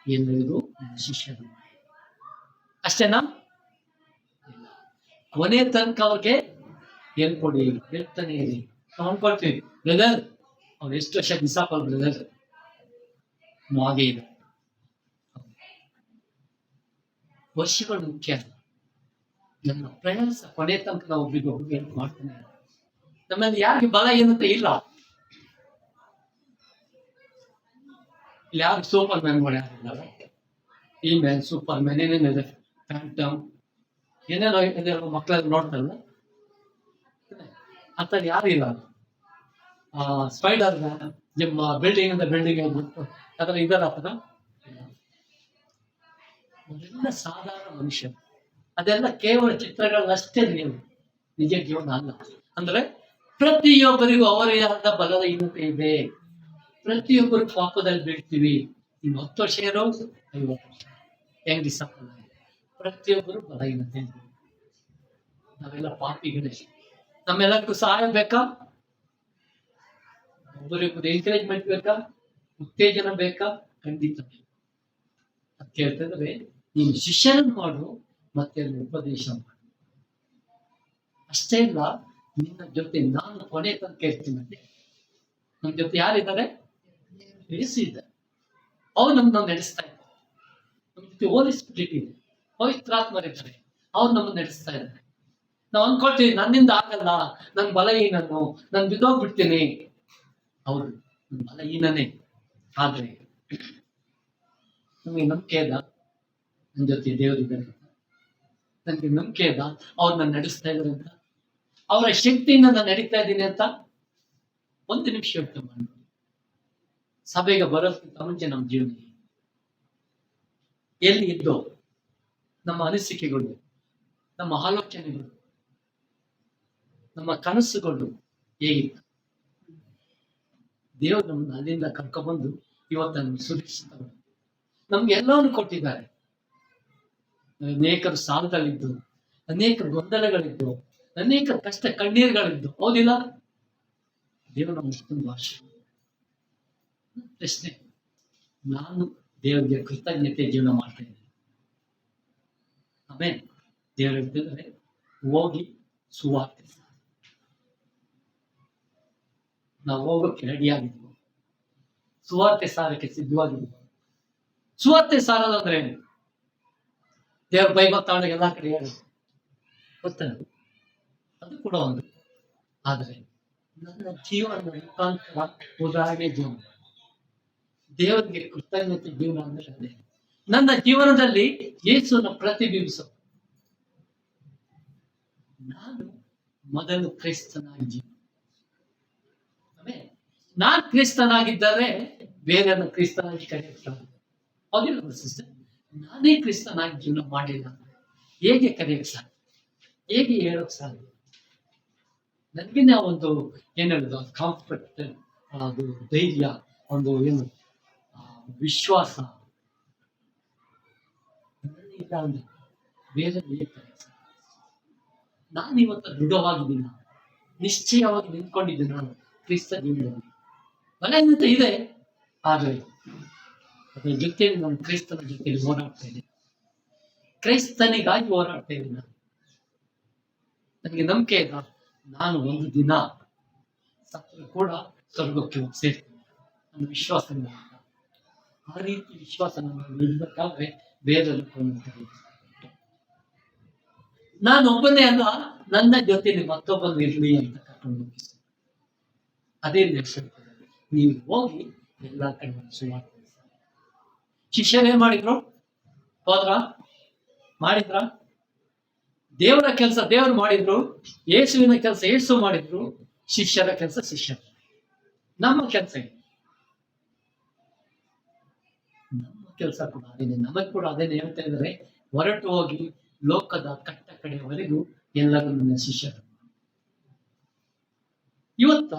ಎಲ್ಲರಿಗೂ ಶಿಷ್ಯರು. ಅಷ್ಟೇನಾ? ಕೊನೆ ತನಕ ಅವ್ರಿಗೆ ಹೇಳ್ಕೊಡಿ, ಹೇಳ್ತಾನೆ ಇರಿ. ನಾವು ಅನ್ಕೊಳ್ತೀವಿ, ಬ್ರದರ್ ಅವ್ರು ಎಷ್ಟು ವರ್ಷ ಡಿಸಾಪಲ್ ಬ್ರದರ್, ಹಾಗೆ ಇದೆ. ವರ್ಷಗಳು ಮುಖ್ಯ. ನನ್ನ ಪ್ರಯಾಸ ಕೊನೆ ತನಕ ನಾವು ಒಬ್ರಿಗೆ ಹೆಲ್ಪ್ ಮಾಡ್ತಾನೆ. ನಮ್ಮಲ್ಲಿ ಯಾರಿಗೆ ಬಲ ಏನಂತ ಇಲ್ಲ. ಇಲ್ಲಿ ಯಾರು ಸೂಪರ್ ಮ್ಯಾನ್ಗಳು ಯಾರಿಲ್ಲ. ಈ ಮ್ಯಾನ್, ಸೂಪರ್ ಮ್ಯಾನ್, ಏನೇನಿದೆ, ಫ್ಯಾಂಟಮ್, ಏನೇನೋ ಮಕ್ಕಳೆಲ್ಲ ನೋಡ್ತಾರಲ್ಲ, ಆ ಥರ ಯಾರು ಇಲ್ಲ. ಸ್ಪೈಡರ್ ಮ್ಯಾನ್, ನಿಮ್ಮ ಬಿಲ್ಡಿಂಗ್ ಅಂತ ಬಿಲ್ಡಿಂಗ್ ಆಗ್ಬಿಟ್ಟು ಅದರ ಇದರ ಹತ್ರ ಅದೆಲ್ಲ ಸಾಧಾರಣ ಮನುಷ್ಯ. ಅದೆಲ್ಲ ಕೇವಲ ಚಿತ್ರಗಳಷ್ಟೇ, ನೀವು ನಿಜ ಜೀವನ ಅಲ್ಲ. ಅಂದ್ರೆ ಪ್ರತಿಯೊಬ್ಬರಿಗೂ ಅವರೇ ಆದ ಬಲಹೀನತೆ ಇದೆ. ಪ್ರತಿಯೊಬ್ಬರು ಪಾಪದಲ್ಲಿ ಬೀಳ್ತೀವಿ. ಇನ್ನು 10 ವರ್ಷ ಇರೋ 50 ವರ್ಷ ಹೆಂಗ್ ಡಿಸಪಲ್. ಪ್ರತಿಯೊಬ್ಬರು ಬಲಹೀನತೆ ಇದೆ. ನಾವೆಲ್ಲ ಪಾಪಿಗಳೇ. ನಮ್ಮೆಲ್ಲರಿಗೂ ಸಹಾಯ ಬೇಕಾ? ಒಬ್ಬರಿಗೊಬ್ಬರು ಎಂಕರೇಜ್ಮೆಂಟ್ ಬೇಕಾ? ಉತ್ತೇಜನ ಬೇಕಾ? ಖಂಡಿತ ಬೇಕು. ಅಂತ ಹೇಳ್ತಿದ್ರೆ, ನೀನು ಶಿಷ್ಯರನ್ನು ಮಾಡು, ಮತ್ತೆ ಉಪದೇಶ ಮಾಡು. ಅಷ್ಟೇ ಇಲ್ಲ, ನಿನ್ನ ಜೊತೆ ನಾನು ಕೊನೆ ತನಕ ಇರ್ತೀನಿ. ನಮ್ಮ ಜೊತೆ ಯಾರಿದ್ದಾರೆ? ಯೇಸು ಇದ್ದಾರೆ. ಅವ್ರು ನಮ್ಮನ್ನ ನಡೆಸ್ತಾ ಇದ್ದಾರೆ. ನಮ್ಮ ಜೊತೆ ಹೋಲಿ ಸ್ಪಿರಿಟ್ ಇದೆ, ಪವಿತ್ರಾತ್ಮರಿದ್ದಾರೆ, ಅವ್ರು ನಮ್ಮನ್ನ ನಡೆಸ್ತಾ ಇದ್ದಾರೆ. ನಾವು ಅನ್ಕೊಳ್ತೀವಿ ನನ್ನಿಂದ ಆಗಲ್ಲ, ನನ್ ಬಲಹೀನನು, ನಾನು ಬಿದ್ದೋಗ್ಬಿಡ್ತೀನಿ. ಹೌದು, ನನ್ ಬಲಹೀನನೇ. ಆದ್ರೆ ನಮಗೆ ನಂಬಿಕೆ ಅದ, ನನ್ನ ಜೊತೆ ದೇವರಿದ್ದಾರೆ. ನನಗೆ ನಂಬಿಕೆ ಅದ, ಅವ್ರು ನನ್ನ ನಡೆಸ್ತಾ ಇದ್ದಾರೆ ಅಂತ, ಅವರ ಶಕ್ತಿಯಿಂದ ನಾನು ನಡೀತಾ ಇದ್ದೀನಿ ಅಂತ. ಒಂದು ನಿಮಿಷ ಯೋಚನೆ ಮಾಡಿ. ಸಭೆಗೆ ಬರೋದಕ್ಕಿಂತ ಮುಂಚೆ ನಮ್ಮ ಜೀವನ ಎಲ್ಲಿ ಇದ್ದೋ, ನಮ್ಮ ಅನಿಸಿಕೆಗಳು, ನಮ್ಮ ಆಲೋಚನೆಗಳು, ನಮ್ಮ ಕನಸುಗಳು ಹೇಗಿತ್ತು? ದೇವರು ನಮ್ಮನ್ನು ಅಲ್ಲಿಂದ ಕರ್ಕೊಂಡ್ಬಂದು ಇವತ್ತು ಸುರಕ್ಷಿತ ನಮ್ಗೆ ಎಲ್ಲವನ್ನು ಕೊಟ್ಟಿದ್ದಾರೆ. ಅನೇಕರು ಸಾಲದಲ್ಲಿದ್ದು, ಅನೇಕ ಗೊಂದಲಗಳಿದ್ದು, ಅನೇಕ ಕಷ್ಟ ಕಣ್ಣೀರುಗಳಿದ್ದು, ಹೌದಿಲ್ಲ? ದೇವರು ನಮ್ಮ ಇಷ್ಟೊಂದು ಆಶೆ. ಪ್ರಶ್ನೆ, ನಾನು ದೇವರಿಗೆ ಕೃತಜ್ಞತೆ ಜೀವನ ಮಾಡ್ತಾ ಇದ್ದೇನೆ. ಆಮೇಲೆ ದೇವರು ಹೇಳ್ತಿದ್ದಾರೆ, ಹೋಗಿ ಸುವಾರ್ತೆ ಸಾರ. ನಾವು ಹೋಗೋಕೆ ರೆಡಿಯಾಗಿದ್ವು, ಸುವಾರ್ತೆ ಸಾರಕ್ಕೆ ಸಿದ್ಧವಾಗಿದ್ವು. ಸುವಾರ್ತೆ ಸಾರೋದಂದ್ರೆ ಏನು? ದೇವ್ರ ಬೈಬಲ್ ತಗೊಂಡಾಗ ಎಲ್ಲಾ ಕಡೆ ಹೇಳೋದು ಗೊತ್ತಲ್ಲ, ಅದು ಕೂಡ ಒಂದು. ಆದರೆ ನನ್ನ ಜೀವನದ ಮುಖಾಂತರ ಉದಾಹರಣೆ ಜೀವನ, ದೇವರಿಗೆ ಕೃತಜ್ಞತೆ ಜೀವನ ಅಂದ್ರೆ ಅದೇ. ನನ್ನ ಜೀವನದಲ್ಲಿ ಯೇಸುವನ್ನು ಪ್ರತಿಬಿಂಬಿಸು. ನಾನು ಮೊದಲು ಕ್ರೈಸ್ತನಾಗಿ ಜೀವನ, ಆಮೇಲೆ ನಾನು ಕ್ರಿಸ್ತನಾಗಿದ್ದರೆ ಬೇರೆಯನ್ನು ಕ್ರಿಸ್ತನಾಗಿ ಕರೆಯುತ್ತಾರೆ. ಹೌದಿಲ್ಲ ಸಿಸ್ಟರ್? ನಾನೇ ಕ್ರಿಸ್ತನಾಗಿ ಜೀವನ ಮಾಡಿಲ್ಲ ಅಂದ್ರೆ ಹೇಗೆ ಕರೆಯಕ್ಕೆ ಸಾಧ್ಯ? ಹೇಗೆ ಹೇಳೋಕ್ ಸಾಧ್ಯ? ನನಗಿನ್ನ ಒಂದು ಏನ್ ಹೇಳುದು, ಕಾನ್ಫಿಡೆಂಟ್, ಅದು ಧೈರ್ಯ, ಒಂದು ಏನು ವಿಶ್ವಾಸ ಇಲ್ಲ ಅಂದ್ರೆ ಬೇರೆ ಹೇಗೆ ಕರೆಯಕ್ಕೆ ಸಾಧ್ಯ? ನಾನು ಇವತ್ತು ದೃಢವಾಗಿದ್ದೀನ, ನಿಶ್ಚಯವಾಗಿ ನಿಂತ್ಕೊಂಡಿದ್ದೀನಿ ನಾನು ಕ್ರಿಸ್ತ ಜೀವನದಲ್ಲಿ. ಬಲವಂತ ಇದೆ, ಆದರೆ ಅದರ ಜೊತೆಯಲ್ಲಿ ನಾನು ಕ್ರೈಸ್ತನ ಜೊತೆಯಲ್ಲಿ ಹೋರಾಡ್ತಾ ಇದ್ದೀನಿ. ಕ್ರೈಸ್ತನಿಗಾಗಿ ಹೋರಾಡ್ತಾ ಇದ್ದೀನಿ ನಾನು. ನನಗೆ ನಂಬಿಕೆ ಇಲ್ಲ, ನಾನು ಒಂದು ದಿನ ಸತ್ತರೂ ಕೂಡ ಸ್ವರ್ಗಕ್ಕೆ ಹೋಗಿ ಸೇರ್ತೀನಿ ನನ್ನ ವಿಶ್ವಾಸ. ಆ ರೀತಿ ವಿಶ್ವಾಸ ನಾನು ಇರ್ಬೇಕಾದ್ರೆ ಬೇರೆ ನಾನು ಒಬ್ಬನೇ ಅಲ್ಲ, ನನ್ನ ಜೊತೆಯಲ್ಲಿ ಮತ್ತೊಬ್ಬನು ಇರ್ಲಿ ಅಂತ ಕರ್ಕೊಂಡು ಹೋಗಿ. ಅದೇ ನೆಕ್ಸ್ಟ್ ನೀವು ಹೋಗಿ ಎಲ್ಲಾ ಕಡೆ ಸುಮಾರು ಶಿಷ್ಯರೇನ್ ಮಾಡಿದ್ರು? ಹೋದ್ರ? ಮಾಡಿದ್ರ? ದೇವರ ಕೆಲಸ ದೇವರು ಮಾಡಿದ್ರು, ಯೇಸುವಿನ ಕೆಲಸ ಯೇಸು ಮಾಡಿದ್ರು, ಶಿಷ್ಯರ ಕೆಲಸ ಶಿಷ್ಯರು. ನಮ್ಮ ಕೆಲಸ ನಮ್ಮ ಕೆಲಸ ಕೂಡ ಅದೇನೆ, ನಮಗೆ ಕೂಡ ಅದೇನೆ ಹೇಳ್ತಾ ಇದ್ದಾರೆ, ಹೊರಟು ಹೋಗಿ ಲೋಕದ ಕಟ್ಟ ಕಡೆಯವರೆಗೂ ಎಲ್ಲರೂ ನನ್ನ ಶಿಷ್ಯರು. ಇವತ್ತ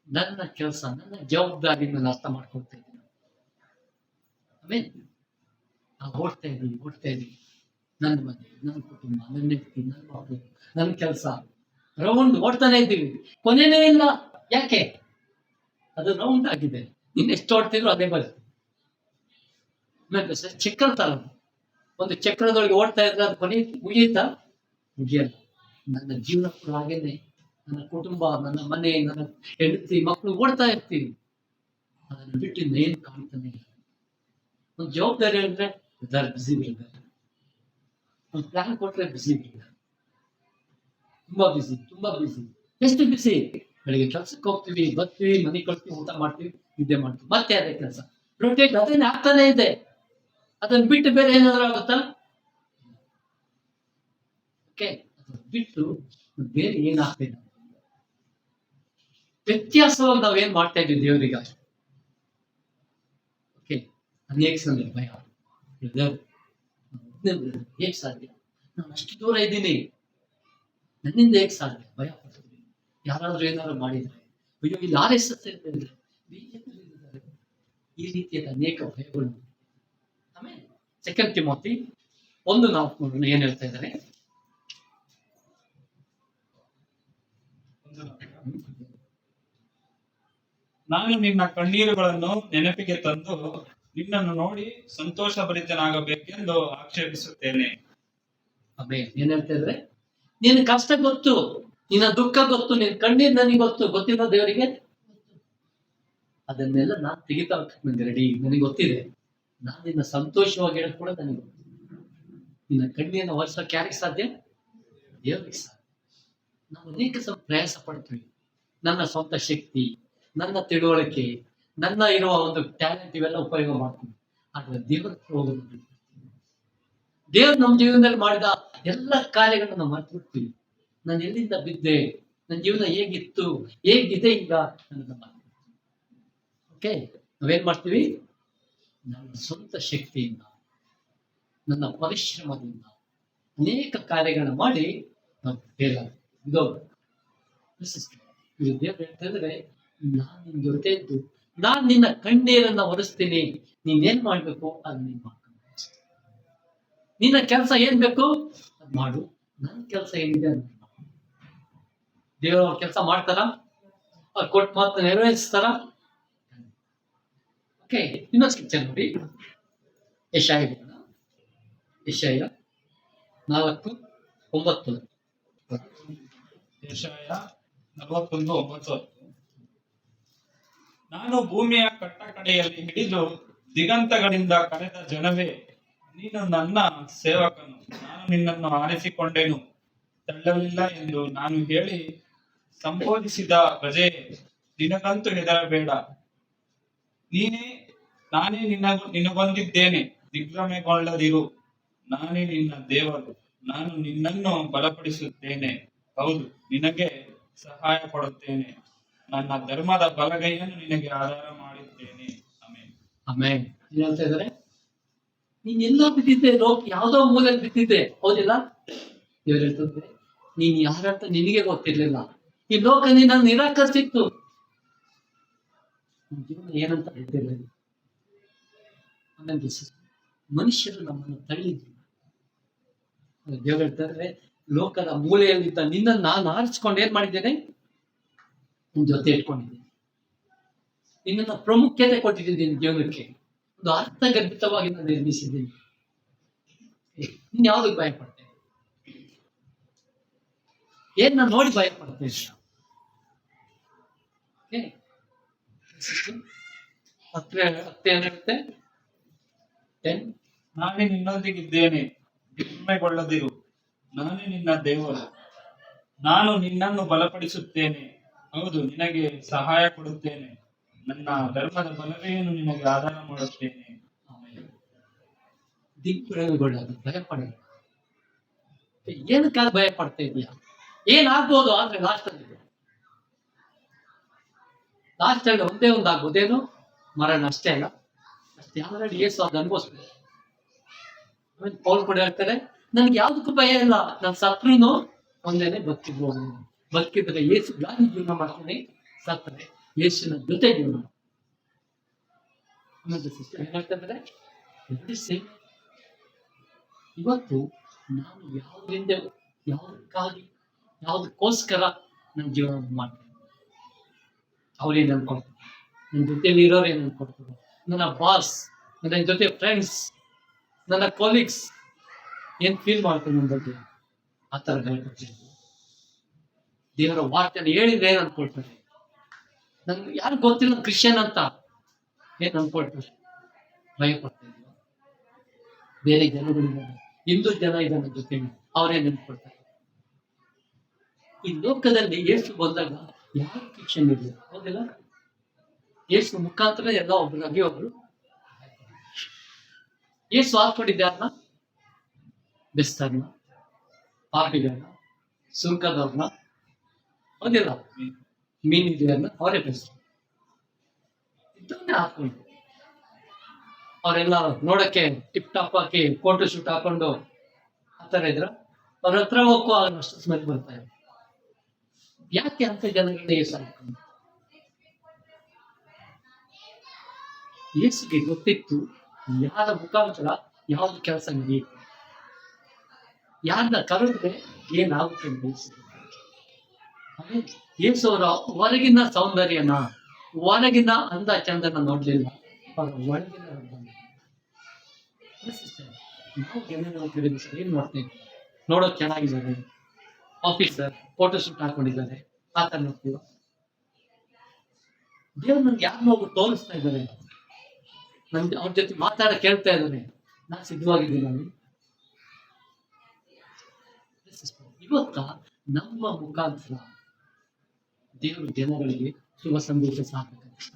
ನನ್ನ ಕೆಲಸ, ನನ್ನ ಜವಾಬ್ದಾರಿ ನಾನು ಅರ್ಥ ಮಾಡ್ಕೊಳ್ತಾ ಇದ್ದೀನಿ. ಆಮೇಲೆ ನಾವು ಓಡ್ತಾ ಇದ್ದೀವಿ. ನನ್ನ ಮನೆ, ನನ್ನ ಕುಟುಂಬ, ನನ್ನ ವ್ಯಕ್ತಿ, ನನ್ನ ಮಕ್ಕಳು, ನನ್ನ ಕೆಲಸ ರೌಂಡ್ ಓಡ್ತಾನೆ ಇದ್ದೀವಿ, ಕೊನೆನೇ ಇಲ್ಲ. ಯಾಕೆ? ಅದು ರೌಂಡ್ ಆಗಿದೆ. ನೀನ್ ಎಷ್ಟು ಓಡ್ತಿದ್ರು ಅದೇ ಬರುತ್ತೆ. ಚಕ್ರ ತರ, ಒಂದು ಚಕ್ರದೊಳಗೆ ಓಡ್ತಾ ಇದ್ರೆ ಅದು ಕೊನೆ ಮುಗಿಯುತ್ತಾ? ಮುಗಿಯಲ್ಲ. ನನ್ನ ಜೀವನ ಕೂಡ ಹಾಗೇನೆ. ನನ್ನ ಕುಟುಂಬ, ನನ್ನ ಮನೆ, ನನ್ನ ಹೆಂಡತಿ, ಮಕ್ಕಳು ಓಡ್ತಾ ಇರ್ತೀವಿ. ಅದನ್ನು ಬಿಟ್ಟು ಇನ್ನೇನು ಕಾಣ್ತಾನೆ ಇಲ್ಲ. ಒಂದು ಜವಾಬ್ದಾರಿ ಹೇಳಿದ್ರೆ ಬಿಸಿ ಬಿಡ್ತಾರೆ, ಒಂದು ಪ್ಲಾನ್ ಕೊಟ್ರೆ ಬಿಸಿ ಬಿಡ್ತಾರೆ. ತುಂಬಾ ಬಿಸಿ. ಎಷ್ಟು ಬಿಸಿ? ಬೆಳಿಗ್ಗೆ ಕೆಲ್ಸಕ್ಕೆ ಹೋಗ್ತೀವಿ, ಬರ್ತೀವಿ, ಮನೆ ಕೊಡ್ತೀವಿ, ಊಟ ಮಾಡ್ತೀವಿ, ನಿದ್ದೆ ಮಾಡ್ತೀವಿ, ಮತ್ತೆ ಅದೇ ಕೆಲಸ ರೊಟೇಟ್ ಅದೇನೆ ಆಗ್ತಾನೆ ಇದೆ. ಅದನ್ನ ಬಿಟ್ಟು ಬೇರೆ ಏನಾದ್ರು ಆಗುತ್ತಾ? ಓಕೆ, ಅದನ್ನ ಬಿಟ್ಟು ಬೇರೆ ಏನಾಗ್ತಿಲ್ಲ. ವ್ಯತ್ಯಾಸವಾಗಿ ನಾವೇನ್ ಮಾಡ್ತಾ ಇದ್ವಿ ದೇವರಿಗೆ? ಓಕೆ, ಅನೇಕ ಸಮಯ ಭಯ, ಹೇಗ್ ಸಾಧ್ಯ? ನಾನು ಅಷ್ಟು ದೂರ ಇದ್ದೀನಿ, ನನ್ನಿಂದ ಹೇಗ್ ಸಾಧ್ಯ? ಭಯ ಪಡ್ತೀವಿ. ಯಾರಾದ್ರೂ ಏನಾದ್ರು ಮಾಡಿದ್ರೆ, ಅಯ್ಯೋ ಇಲ್ಲಿ RSS ಇದ್ದಾರೆ, ಈ ರೀತಿಯಾದ ಅನೇಕ ಭಯಗಳು. ಆಮೇಲೆ 2 ತಿಮೋತಿ 1:4 ಏನ್ ಹೇಳ್ತಾ ಇದ್ದಾರೆ? ನಾನು ನಿನ್ನ ಕಣ್ಣೀರುಗಳನ್ನು ನೆನಪಿಗೆ ತಂದು ನಿನ್ನನ್ನು ನೋಡಿ ಸಂತೋಷ ಭರಿತನಾಗಬೇಕೆಂದು ಆಕ್ಷೇಪಿಸುತ್ತೇನೆ. ಆಮೇಲೆ ಏನ್ ಹೇಳ್ತಾ ಇದ್ರೆ, ನಿನ್ನ ಕಷ್ಟ ಗೊತ್ತು, ನಿನ್ನ ದುಃಖ ಗೊತ್ತು, ನಿನ್ನ ಕಣ್ಣೀರ್ ನನಗೆ ಗೊತ್ತಿಲ್ಲ ದೇವರಿಗೆ. ಅದನ್ನೆಲ್ಲ ನಾನ್ ತೆಗಿತಾ ನಂಗೆ ರೆಡಿ, ನನಗೆ ಗೊತ್ತಿದೆ. ನಾನು ನಿನ್ನ ಸಂತೋಷವಾಗಿ ಹೇಳಕ್ ಕೂಡ ನನಗೆ ಗೊತ್ತಿದೆ. ನಿನ್ನ ಕಣ್ಣೀರನ್ನ ಒರೆಸೋಕೆ ಯಾರಿಗೆ ಸಾಧ್ಯ? ದೇವರಿಗೆ ಸಾಧ್ಯ. ನಾವು ಅನೇಕ ಪ್ರಯಾಸ ಪಡ್ತೀವಿ. ನನ್ನ ಸ್ವಂತ ಶಕ್ತಿ, ನನ್ನ ತಿಳುವಳಿಕೆ, ನನ್ನ ಇರುವ ಒಂದು ಟ್ಯಾಲೆಂಟ್ ಇವೆಲ್ಲ ಉಪಯೋಗ ಮಾಡ್ತೀವಿ. ಆದ್ರೆ ದೇವರ ಹೋಗೋದು, ದೇವ್ರು ನಮ್ಮ ಜೀವನದಲ್ಲಿ ಮಾಡಿದ ಎಲ್ಲ ಕಾರ್ಯಗಳನ್ನ ಮರ್ತು ಬಿಡ್ತೀವಿ. ನಾನು ಎಲ್ಲಿಂದ ಬಿದ್ದೆ, ನನ್ನ ಜೀವನ ಹೇಗಿತ್ತು, ಹೇಗಿದೆ ಈಗ ಅನ್ನೋದನ್ನ. ಓಕೆ, ನಾವೇನ್ ಮಾಡ್ತೀವಿ? ನನ್ನ ಸ್ವಂತ ಶಕ್ತಿಯಿಂದ, ನನ್ನ ಪರಿಶ್ರಮದಿಂದ ಅನೇಕ ಕಾರ್ಯಗಳನ್ನ ಮಾಡಿ ನಾವು ಫೇಲ್ ಆಗ್ತೀವಿ. ಇದು ದೇವ್ರು ಹೇಳ್ತಾ ಇದ್ರೆ, ನಾನ್ ನಿನ್ ಜೊತೆ ಇದ್ದು ನಾನ್ ನಿನ್ನ ಕಣ್ಣೀರನ್ನ ಒರೆಸ್ತೀನಿ. ನೀನೇನ್ ಮಾಡ್ಬೇಕು ಅದನ್ನ ನೀನ್ ಮಾಡ್ಕೊಂಡು, ನಿನ್ನ ಕೆಲಸ ಏನ್ ಬೇಕು ಅದ್ ಮಾಡು, ನನ್ನ ಕೆಲಸ ಏನಿದೆ ಅದ್ ಮಾಡು. ದೇವರು ಅವ್ರ ಕೆಲಸ ಮಾಡ್ತಾರ? ಅವ್ರು ಕೊಟ್ಟ ಮಾತು ನೆರವೇರಿಸ್ತಾರ? ಓಕೆ, ಇನ್ನೊಂದು ಸ್ಕ್ರಿಪ್ಚರ್ ನೋಡಿ, ಯೆಶಾಯ 4:9. ಯೆಶಾಯ 41:9. ನಾನು ಭೂಮಿಯ ಕಟ್ಟ ಕಡೆಯಲ್ಲಿ ಹಿಡಿದು ದಿಗಂತಗಳಿಂದ ಕರೆದ ಜನವೇ, ನೀನು ನನ್ನ ಸೇವಕನು, ನಾನು ನಿನ್ನನ್ನು ಆರಿಸಿಕೊಂಡೆನು, ತಳ್ಳಲಿಲ್ಲ ಎಂದು ನಾನು ಹೇಳಿ ಸಂಬೋಧಿಸಿದ ಪ್ರಜೆ, ನಿನಗಂತೂ ಹೆದರಬೇಡ, ನಾನೇ ನಿನಗೊಂದಿದ್ದೇನೆ, ದಿಗ್ಭ್ರಮೆಗೊಳ್ಳದಿರು, ನಾನೇ ನಿನ್ನ ದೇವರು, ನಾನು ನಿನ್ನನ್ನು ಬಲಪಡಿಸುತ್ತೇನೆ, ಹೌದು ನಿನಗೆ ಸಹಾಯ ಕೊಡುತ್ತೇನೆ, ನನ್ನ ಧರ್ಮದ ಬಲಗೈಯನ್ನು ನಿನಗೆ ಆಧಾರ ಮಾಡಿದ್ದೇನೆ. ಆಮೆನ್. ಆಮೇಲೆ ಏನ್ ಹೇಳ್ತಾ ಇದಾರೆ, ನೀನ್ ಎಲ್ಲೋ ಬಿದ್ದಿದ್ದೆ, ಯಾವ್ದೋ ಮೂಲೆಯಲ್ಲಿ ಬಿದ್ದಿದ್ದೆ, ಹೌದಿಲ್ಲ? ಇವ್ರು ಹೇಳ್ತಿದ್ರೆ ನೀನ್ ಯಾರಂತ ನಿನಗೆ ಗೊತ್ತಿರ್ಲಿಲ್ಲ, ಈ ಲೋಕ ನಿನ್ನ ನಿರಾಕರಿಸಿತ್ತು, ನಿನ್ ಜೀವನ ಏನಂತ ಗೊತ್ತಿರಲಿಲ್ಲ. ಆಮೇಲೆ ಮನುಷ್ಯರು ನಮ್ಮನ್ನು ತಳ್ಳಿದ್ರು. ದೇವ್ರು ಹೇಳ್ತಾರೆ, ಲೋಕದ ಮೂಲೆಯಲ್ಲಿದ್ದ ನಿನ್ನನ್ನು ನಾನು ಆರಿಸ್ಕೊಂಡು ಏನ್ ಮಾಡಿದ್ದೇನೆ, ನಿನ್ ಜೊತೆ ಇಟ್ಕೊಂಡಿದ್ದೀನಿ, ನಿನ್ನನ್ನು ಪ್ರಾಮುಖ್ಯತೆ ಕೊಟ್ಟಿದ್ದೀನಿ, ನಿನ್ನ ಜೀವನಕ್ಕೆ ಒಂದು ಅರ್ಥಗರ್ಭಿತವಾಗಿ ನಾನು ನಿರ್ಮಿಸಿದ್ದೀನಿ. ನೀನ್ ಯಾವ್ದಕ್ಕೆ ಭಯ ಪಡ್ತೇನೆ? ಏನ್ ನಾನು ನೋಡಿ ಭಯ ಪಡ್ತೇನೆ? ಮತ್ತೆ ಏನಾಗುತ್ತೆ? ನಾನೇ ನಿನ್ನೊಂದಿಗಿದ್ದೇನೆ, ದಿಗ್ಭ್ರಮೆಗೊಳ್ಳದಿರು, ನಾನೇ ನಿನ್ನ ದೇವರು, ನಾನು ನಿನ್ನನ್ನು ಬಲಪಡಿಸುತ್ತೇನೆ, ಹೌದು ನಿನಗೆ ಸಹಾಯ ಕೊಡುತ್ತೇನೆ, ನನ್ನ ಧರ್ಮದ ಬಲಗೈಯನ್ನು ನಿನಗೆ ಆಧಾರ ಮಾಡುತ್ತೇನೆ. ದಿಗ್ಭ್ರಮೆಗೊಳ್ಳೋದು, ಭಯ ಪಡೋದು. ಏನಕ್ಕಾಗಿ ಭಯ ಪಡ್ತಾ ಇದೀಯಾ? ಏನಾಗ್ಬೋದು ಆದ್ರೆ ಲಾಸ್ಟ್ ಅಲ್ಲಿ ಒಂದೇ ಒಂದಾಗ್ಬೋದೇನು? ಮರಣ ಅಷ್ಟೇ ಅಲ್ಲ, ಅಷ್ಟೇ ಆಲ್ರೆಡಿ ಏಸು ಅದು ಅನ್ಭವಿಸ್ಬೇಕು. ಆಮೇಲೆ ಪೌಲ್ ಕೂಡ ಹೇಳ್ತಾರೆ, ನನ್ಗೆ ಯಾವ್ದಕ್ಕೂ ಭಯ ಇಲ್ಲ, ನಾನು ಸತ್ರುನು ಒಂದೇನೆ ಬದುಕಿದ್ರೆ ಏಸುಗಾಗಿ ಜೀವನ ಮಾಡ್ತೀನಿ, ಸತ್ತರೆ ಯೇಸುವಿನ ಜೊತೆ ಜೀವನ. ಏನ್ ಹೇಳ್ತಾರೆ, ಇವತ್ತು ನಾನು ಯಾವುದಕ್ಕೋಸ್ಕರ ನನ್ನ ಜೀವನ ಮಾಡ್ತೀನಿ, ಅವ್ರೇನ್ ಅನ್ಕೊಳ್ತಾರೆ, ನನ್ನ ಜೊತೆಲಿ ಇರೋರು ಏನ್ ಅನ್ಕೊಳ್ತಾರೆ, ನನ್ನ ಬಾಸ್, ನನ್ನ ಜೊತೆ ಫ್ರೆಂಡ್ಸ್, ನನ್ನ ಕೊಲೀಗ್ಸ್ ಏನ್ ಫೀಲ್ ಮಾಡ್ತಾರೆ ನನ್ನ ಬಗ್ಗೆ, ಆ ತರ ಹೇಳ್ಕೊಡ್ತೀನಿ. ದೇವರ ವಾರ್ತೆಯನ್ನು ಹೇಳಿದ್ರೆ ಏನ್ ಅನ್ಕೊಳ್ತಾರೆ, ನನ್ಗೆ ಯಾರು ಗೊತ್ತಿಲ್ಲ ಕ್ರಿಶ್ಚಿಯನ್ ಅಂತ ಏನ್ ಅನ್ಕೊಳ್ತಾರೆ, ಭಯ ಪಡ್ತಾ ಇದ್ದೀವ. ಬೇರೆ ಜನಗಳಿದ್ದಾರೆ, ಹಿಂದೂ ಜನ ಇದನ್ನ ಜೊತೆ, ಅವ್ರೇನ್ ಅನ್ಕೊಳ್ತಾರೆ. ಈ ಲೋಕದಲ್ಲಿ ಯೇಸು ಬಂದಾಗ ಯಾರು ಕ್ರಿಶ್ಚಿಯನ್ ಇರಲಿಲ್ಲ, ಹೌದಿಲ್ಲ? ಯೇಸು ಮುಖಾಂತರ ಎಲ್ಲ ಒಬ್ಬರಾಗಿ ಒಬ್ರು. ಯೇಸು ಹಾಕೊಂಡಿದ್ದಾರನ್ನ, ಬೆಸ್ತರ್ನ, ಪಾಪಿಗಳನ್ನ, ಸುಂಕದವ್ರನ್ನ, ಹೌದಿಲ್ಲ? ಮೀನಿದ್ರನ್ನ ಅವರೇ ಬೆಸ್ಟ್ ಇದನ್ನೇ ಹಾಕೊಂಡು ಅವರೆಲ್ಲ ನೋಡಕ್ಕೆ ಟಿಪ್ ಟಾಪ್ ಹಾಕಿ ಫೋಟೋ ಶೂಟ್ ಹಾಕೊಂಡು ಆತರ ಇದ್ರ ಅವ್ರ ಹತ್ರ ಹೋಗೋ ಅಷ್ಟು ಸ್ಮೆಲ್ ಬರ್ತಾ ಇದೆ. ಯಾಕೆ ಅಂತ ಜನಗಳನ್ನ ಯೇಸು ಹಾಕೊಂಡು? ಯೇಸುಗೆ ಗೊತ್ತಿತ್ತು ಯಾರ ಮುಖಾಂತರ ಯಾವ್ದು ಕೆಲಸ ನಡೆಯುತ್ತೆ, ಯಾರನ್ನ ಕರೆದ್ರೆ ಏನಾಗುತ್ತೆ ಅಂತ. ಯೇಸು ಅವರ ಹೊರಗಿನ ಸೌಂದರ್ಯನ, ಹೊರಗಿನ ಅಂದ ಚಂದನ ನೋಡ್ಲಿಲ್ಲ, ಅವರ ಒಳಗಿನ ಏನ್ ನೋಡ್ತೀವಿ, ನೋಡೋಕ್ ಚೆನ್ನಾಗಿದ್ದಾರೆ, ಆಫೀಸರ್ ಫೋಟೋ ಶೂಟ್ ಹಾಕೊಂಡಿದ್ದಾರೆ, ಆತರ ನೋಡ್ತೀವ. ದೇವ್ರು ನನ್ಗೆ ಯಾರು ಹೋಗಿ ತೋರಿಸ್ತಾ ಇದ್ದಾರೆ, ನನ್ಗೆ ಅವ್ರ ಜೊತೆ ಮಾತಾಡಕ್ ಕೇಳ್ತಾ ಇದ್ದಾರೆ, ನಾನು ಸಿದ್ಧವಾಗಿದ್ದೀನಿ. ನಾನು ಇವತ್ತ ನಮ್ಮ ಮುಖಾಂತರ ದೇವರು ಜನಗಳಿಗೆ ಶುಭ ಸಂದೇಶ ಸಾಕಬೇಕಂತ,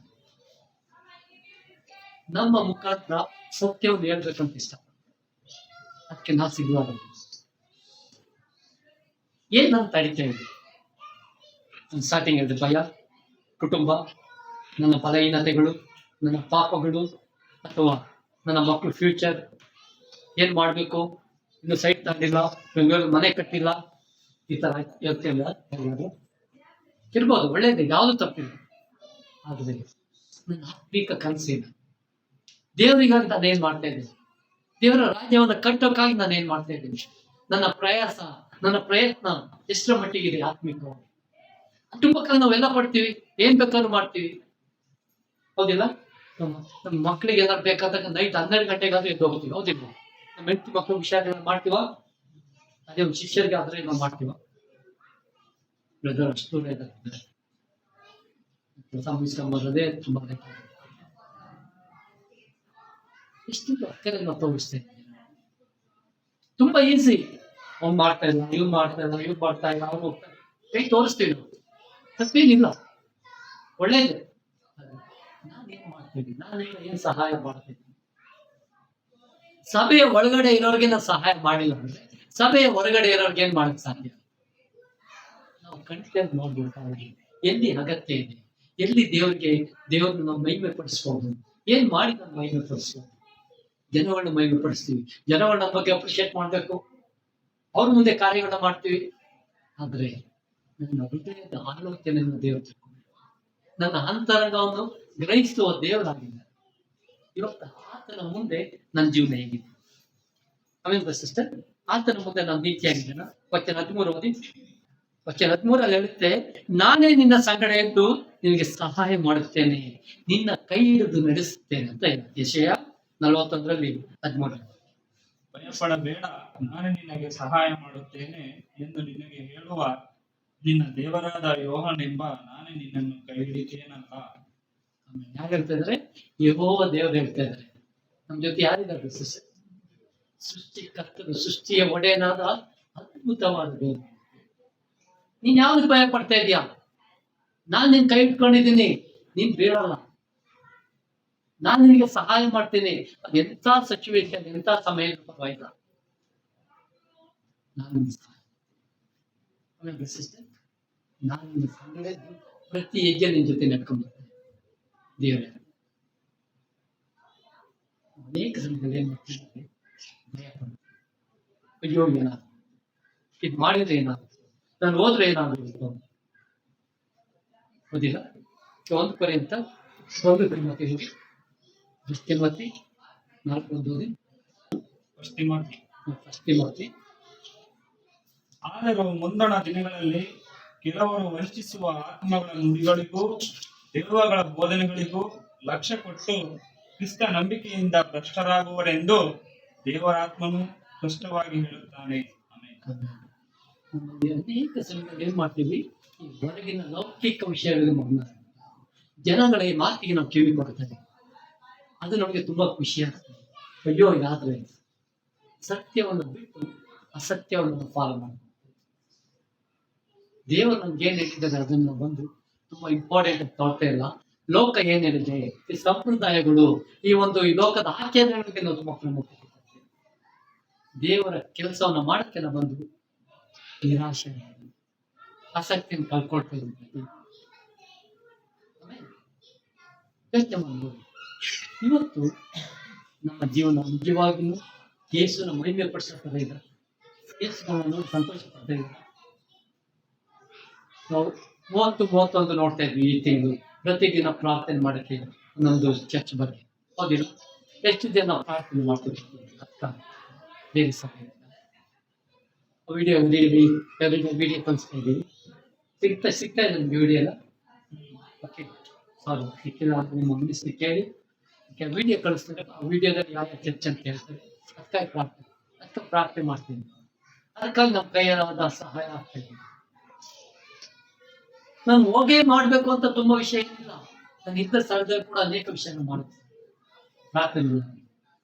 ನಮ್ಮ ಮುಖಾಂತರ ಸತ್ಯವನ್ನು ಹೇಳ್ಬೇಕಂತ ಇಷ್ಟಪಡ್ತೀನಿ. ಅದಕ್ಕೆ ನಾವು ಸಿದ್ಧವಾಗಬೇಕು. ಏನ್ ನಾನು ತಡಿತಾ ಇದ್ದೆ, ಸ್ಟಾರ್ಟಿಂಗ್ ಹೇಳಿದೆ, ಭಯ, ಕುಟುಂಬ, ನನ್ನ ಬಲಹೀನತೆಗಳು, ನನ್ನ ಪಾಪಗಳು, ಅಥವಾ ನನ್ನ ಮಕ್ಕಳು ಫ್ಯೂಚರ್ ಏನ್ ಮಾಡ್ಬೇಕು, ಇನ್ನು ಸೈಟ್ ತಗೊಂಡಿಲ್ಲ, ಬೆಂಗಳೂರು ಮನೆ ಕಟ್ಟಿಲ್ಲ, ಈ ತರ ಯೋಚನೆ ಇರ್ಬೋದು, ಒಳ್ಳೇದು, ಯಾವುದು ತಪ್ಪಿಲ್ಲ. ಆದ್ರೆ ನನ್ನ ಆತ್ಮೀಕ ಕನಸೇನು, ದೇವರಿಗಾಗಿ ನಾನು ಏನ್ ಮಾಡ್ತಾ ಇದ್ದೀನಿ, ದೇವರ ರಾಜ್ಯವನ್ನು ಕಟ್ಟೋಕ್ಕಾಗಿ ನಾನು ಏನ್ ಮಾಡ್ತಾ ಇದ್ದೀನಿ, ನನ್ನ ಪ್ರಯಾಸ, ನನ್ನ ಪ್ರಯತ್ನ ಎಷ್ಟರ ಮಟ್ಟಿಗಿದೆ ಆತ್ಮಿಕವಾಗಿ. ಕುಟುಂಬಕ್ಕಾಗಿ ನಾವೆಲ್ಲ ಪಡ್ತೀವಿ, ಏನ್ ಬೇಕಾದ್ರೂ ಮಾಡ್ತೀವಿ, ಹೌದಿಲ್ಲ? ನಮ್ಮ ಮಕ್ಕಳಿಗೆ ಏನಾದ್ರು ಬೇಕಾದಾಗ ನೈಟ್ 12 ಗಂಟೆಗಾದ್ರೂ ಎದ್ದು ಹೋಗ್ತೀವಿ, ಹೌದಿಲ್ಲ? ನಮ್ಮ ಹೆಂಡತಿ ಮಕ್ಕಳು ವಿಷಯಗಳನ್ನ ಮಾಡ್ತೀವ, ಅದೇ ಶಿಷ್ಯರಿಗೆ ಆದ್ರೆ ನಾವು ಮಾಡ್ತೀವ. ಬ್ರದರ್ ಅಷ್ಟು ದೂರ ಇದ್ದಾರೆ, ಕೆಲಸ ಮುಗಿಸ್ಕೊಂಬರೋದೇ ತುಂಬಾ ಎಷ್ಟು ಅಕ್ಕರೆ ನಾವು ತೋರಿಸ್ತೇವೆ. ತುಂಬಾ ಈಸಿ. ಅವ್ನು ಮಾಡ್ತಾ ಇಲ್ಲ, ಇವ್ನು ಮಾಡ್ತಾ ಇಲ್ಲ, ಇವ್ನು ಮಾಡ್ತಾ ಇಲ್ಲ, ಅವ್ನು ಹೋಗ್ತಾರೆ, ಕೈ ತೋರಿಸ್ತೀವಿ ನಾವು, ತಪ್ಪೇನಿಲ್ಲ, ಒಳ್ಳೇದು. ನಾನೇನ್ ಮಾಡ್ತೀನಿ, ನಾನೀಗ ಏನ್ ಸಹಾಯ ಮಾಡ್ತೀನಿ? ಸಭೆಯ ಒಳಗಡೆ ಇರೋರಿಗೆ ನಾವು ಸಹಾಯ ಮಾಡಿಲ್ಲ ಅಂದ್ರೆ ಸಭೆಯ ಹೊರಗಡೆ ಇರೋರ್ಗೆ ಏನ್ ಮಾಡಕ್ ಸಾಧ್ಯ? ನಾವು ಕಣ್ತೇವೆ ನೋಡ್ಬೇಕಾಗಿ ಎಲ್ಲಿ ಅಗತ್ಯ ಇದೆ, ಎಲ್ಲಿ ದೇವ್ರನ್ನ ನಾವು ಮಹಿಮೆ ಪಡಿಸ್ಬೋದು, ಏನ್ ಮಾಡಿ ನಾವು ಮಹಿಮೆ ಪಡಿಸ್ಬೋದು. ಜನಗಳನ್ನ ಮಹಿಮೆ ಪಡಿಸ್ತೀವಿ, ಜನಗಳ ನಮ್ಮ ಬಗ್ಗೆ ಅಪ್ರಿಶಿಯೇಟ್ ಮಾಡ್ಬೇಕು, ಅವ್ರ ಮುಂದೆ ಕಾರ್ಯಗಳನ್ನ ಮಾಡ್ತೀವಿ. ಆದ್ರೆ ನನ್ನ ಹೃದಯದ ಆಲೋಚನೆಯನ್ನು ದೇವರು ತಿಳ್ಕೊಂಡು ನನ್ನ ಅಂತರಂಗವನ್ನು ಗ್ರಹಿಸುವ ದೇವರಾಗಿಲ್ಲ. ಇವತ್ತು ಆತನ ಮುಂದೆ ನನ್ನ ಜೀವನ ಹೇಗಿದೆ? ಆಮೇಲೆ ಸಿಸ್ಟರ್, ಆತನ ಮುಂದೆ ನಾನು ನೀತಿಯಾಗಿದ್ದೇನ? ವಚನ 13 ಓದಿ. ವಚನ 13 ಹೇಳುತ್ತೆ, ನಾನೇ ನಿನ್ನ ಸಂಗಡ ಎದ್ದು ನಿನಗೆ ಸಹಾಯ ಮಾಡುತ್ತೇನೆ, ನಿನ್ನ ಕೈ ಹಿಡಿದು ನಡೆಸುತ್ತೇನೆ ಅಂತ ಹೇಳ. ಯೆಶಾಯ 41:13. ಭಯಪಡಬೇಡ, ನಾನು ನಿನಗೆ ಸಹಾಯ ಮಾಡುತ್ತೇನೆ ಎಂದು ನಿನಗೆ ಹೇಳುವ ನಿನ್ನ ದೇವರಾದ ಯೋಹನೆಂಬ ನಾನೇ ನಿನ್ನನ್ನು ಕೈ ಹಿಡಿತೇನಲ್ಲ. ಯಾರು ಹೇಳ್ತಾ ಇದಾರೆ? ಯೆಹೋವ ದೇವರು ಹೇಳ್ತಾ ಇದಾರೆ. ನಮ್ ಜೊತೆ ಯಾರಿದ್ದಾರೆ? ಸೃಷ್ಟಿಕರ್ತರು, ಸೃಷ್ಟಿಯ ಒಡೆಯನಾದ ಅದ್ಭುತವಾದ ದೇವರು. ನೀನ್ ಯಾವ್ದು ಭಯ ಪಡ್ತಾ ಇದೀಯಾ? ನಾನ್ ನಿನ್ ಕೈ ಇಟ್ಕೊಂಡಿದ್ದೀನಿ, ನೀನ್ ಬೀಳಲ್ಲ. ನಾನು ನಿನಗೆ ಸಹಾಯ ಮಾಡ್ತೀನಿ. ಅದು ಎಂಥ ಸಿಚುವೇಶನ್, ಎಂಥ ಸಮಯ ಪರವಾಗಿಲ್ಲ, ನಾನು ನಿನ್ನ ಸಂಗಡ ಪ್ರತಿ ಹೆಜ್ಜೆ ನಿನ್ ಜೊತೆ ನಡ್ಕೊಂಡ್ಬರ್ತೇನೆ. ದೇವರೇ, ಅನೇಕ ಸಮಯದಲ್ಲಿ ಏನ್ ಮಾಡ್ತೀನಿ, ಭಯ ಪಡ್ತೀನಿ. ಅಯ್ಯೋ ಏನಾದ್ರು ಇದು ಮಾಡಿದ್ರೆ ಏನಾಗುತ್ತೆ, ನಾನು ಹೋದ್ರೆ ಏನಾಗುತ್ತೆ ಓದಿಲ್ಲ. 1 ಕೊರಿಂಥ 1:4 ಓದಿ. ಆದರೂ ಮುಂದಣ ದಿನಗಳಲ್ಲಿ ಕೆಲವರು ವಂಚಿಸುವ ಆತ್ಮಗಳ ನುಡಿಗಳಿಗೂ ದೆವ್ವಗಳ ಬೋಧನೆಗಳಿಗೂ ಲಕ್ಷ್ಯ ಕೊಟ್ಟು ಕ್ರಿಸ್ತ ನಂಬಿಕೆಯಿಂದ ಭ್ರಷ್ಟರಾಗುವರೆಂದು ದೇವರಾತ್ಮನು ಸ್ಪಷ್ಟವಾಗಿ ಹೇಳುತ್ತಾನೆ. ಅನೇಕ ಸಮಯದಲ್ಲಿ ಏನ್ ಮಾಡ್ತೀವಿ, ಈ ಹೊರಗಿನ ಲೌಕಿಕ ವಿಷಯಗಳಿಗೆ ಮಗ್ನ, ಜನಗಳ ಈ ಮಾತಿಗೆ ನಾವು ಕಿವಿ ಕೊಡ್ತೇವೆ. ಅದು ನಮಗೆ ತುಂಬಾ ಖುಷಿ ಆಗ್ತದೆ. ಅಯ್ಯೋ ಇದಾದ್ರೆ ಸತ್ಯವನ್ನು ಬಿಟ್ಟು ಅಸತ್ಯವನ್ನು ಫಾಲೋ ಮಾಡ್ತೀವಿ. ದೇವರು ನಮ್ಗೆ ಏನ್ ಹೇಳಿದ್ದಾರೆ ಅದನ್ನು ಬಂದು ತುಂಬಾ ಇಂಪಾರ್ಟೆಂಟ್ ಅಂತ ತಗೊಳ್ತಾ ಇಲ್ಲ. ಲೋಕ ಏನ್ ಹೇಳಿದೆ, ಈ ಸಂಪ್ರದಾಯಗಳು, ಈ ಲೋಕದ ಆಚರಣೆಗಳಿಗೆ ನಾವು ತುಂಬಾ ಪ್ರಮುಖ. ದೇವರ ಕೆಲಸವನ್ನ ಮಾಡಕ್ಕೆ ನಾವು ಬಂದು ನಿರಾಶೆ, ಆಸಕ್ತಿಯನ್ನು ಕಳ್ಕೊಳ್ತಾ ಇದ್ದೀವಿ. ಯೋಚನೆ ಮಾಡ್ಬೋದು, ಇವತ್ತು ನಮ್ಮ ಜೀವನ ನಿಜವಾಗಿಯೂ ಯೇಸುನ ಮಹಿಮೆ ಪಡಿಸ್ತಾ ಇದ್ದಾರೆ, ಯೇಸುಗಳನ್ನು ಸಂತೋಷ ಪಡ್ತಾ ಇದ್ದಾರೆ. ನಾವು 30-31 ನೋಡ್ತಾ ಇದ್ವಿ ಈ ತಿಂಗಳು. ಪ್ರತಿದಿನ ಪ್ರಾರ್ಥನೆ ಮಾಡಕ್ಕೆ ಒಂದೊಂದು ಚರ್ಚ್ ಬಗ್ಗೆ ಹೌದಿಲ್ಲ, ಎಷ್ಟು ಜನ ಪ್ರಾರ್ಥನೆ ಮಾಡ್ತಿರ್ತೀವಿ. ಅಕ್ಕ ಬೇರೆ ಸಮಯ ವಿಡಿಯೋ ವಿಡಿಯೋ ಕಳಿಸ್ತಾ ಇದ್ದೀವಿ, ಸಿಗ್ತಾ ಇದೆ ನಮ್ಗೆ ವಿಡಿಯೋ ಎಲ್ಲ. ಓಕೆ, ಸಾರಿ ಸಿಕ್ಕಿಲ್ಲ ಅಂತ ನಿಮ್ಮ ಗಮನಿಸಿ ಕೇಳಿ. ವಿಡಿಯೋ ಕಳಿಸ್ತಾರೆ, ಆ ವಿಡಿಯೋದಲ್ಲಿ ಯಾವ ಚರ್ಚ್ ಅಂತ ಹೇಳ್ತಾರೆ, ಅದಕ್ಕೆ ಪ್ರಾರ್ಥನೆ ಮಾಡ್ತೀನಿ. ಅದಕ್ಕಾಗಿ ನಮ್ಮ ಕೈಯಾದ ಸಹಾಯ ಆಗ್ತಾ ಇದ್ದೀನಿ. ನಾನು ಹೋಗೇ ಮಾಡ್ಬೇಕು ಅಂತ ತುಂಬಾ ವಿಷಯ ಏನಿಲ್ಲ, ನಾನು ಇದ್ದ ಸ್ಥಳದಲ್ಲಿ ಕೂಡ ಅನೇಕ ವಿಷಯನ ಮಾಡುತ್ತೇನೆ. ಪ್ರಾರ್ಥನೆ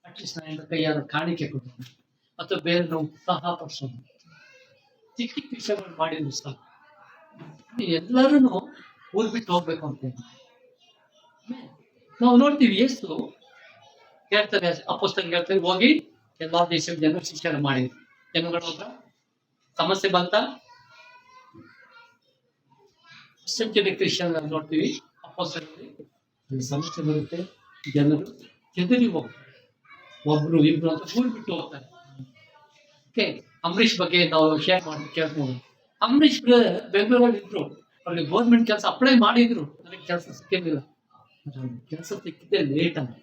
ಅಟ್ಲೀಸ್ಟ್ ನಾನು ಕೈಯಾದ ಕಾಣಿಕೆ ಕೊಡ್ತೀನಿ ಅಥವಾ ಬೇರೆ ನಾವು ಉತ್ಸಾಹ ಪಡಿಸೋದು, ಚಿಕ್ಕ ಚಿಕ್ಕ ವಿಷಯಗಳು ಮಾಡಿದ್ರು ಸಾಕು. ಎಲ್ಲರೂ ಊರ್ ಬಿಟ್ಟು ಹೋಗ್ಬೇಕು ಅಂತ ನಾವು ನೋಡ್ತೀವಿ. ಎಷ್ಟು ಹೇಳ್ತಾರೆ ಅಪೊಸ್ತಲರು ಹೇಳ್ತಾರೆ, ಹೋಗಿ ಎಲ್ಲಾ ದೇಶದ ಜನರು ಶಿಕ್ಷಣ ಮಾಡಿದ್ರು. ಜನಗಳು ಹೋದ್ರ ಸಮಸ್ಯೆ ಬಂತ, ಕ್ರಿಶ್ಚಿಯನ್ ನೋಡ್ತೀವಿ, ಅಪೊಸ್ತಲರಲ್ಲಿ ಸಮಸ್ಯೆ ಬರುತ್ತೆ, ಜನರು ಹೆದರಿ ಹೋಗ್ತಾರೆ, ಒಬ್ರು ಇಬ್ರು ಅಂತ ಊರ್ ಬಿಟ್ಟು ಹೋಗ್ತಾರೆ. ಓಕೆ, ಅಂಬರೀಷ್ ಬಗ್ಗೆ ನಾವು ಶೇರ್ ಮಾಡಿ ಕೇಳ್ಬೋದು. ಅಂಬರೀಷ್ ಬೆಂಗಳೂರಲ್ಲಿ ಇದ್ರು, ಅವ್ರಿಗೆ ಗೌರ್ಮೆಂಟ್ ಕೆಲಸ ಅಪ್ಲೈ ಮಾಡಿದ್ರು, ನನಗೆ ಕೆಲಸ ಸಿಕ್ಕಿರ್ಲಿಲ್ಲ. ಕೆಲಸ ಸಿಕ್ಕಿದ್ದೆ ಲೇಟ್ ಅಂತ,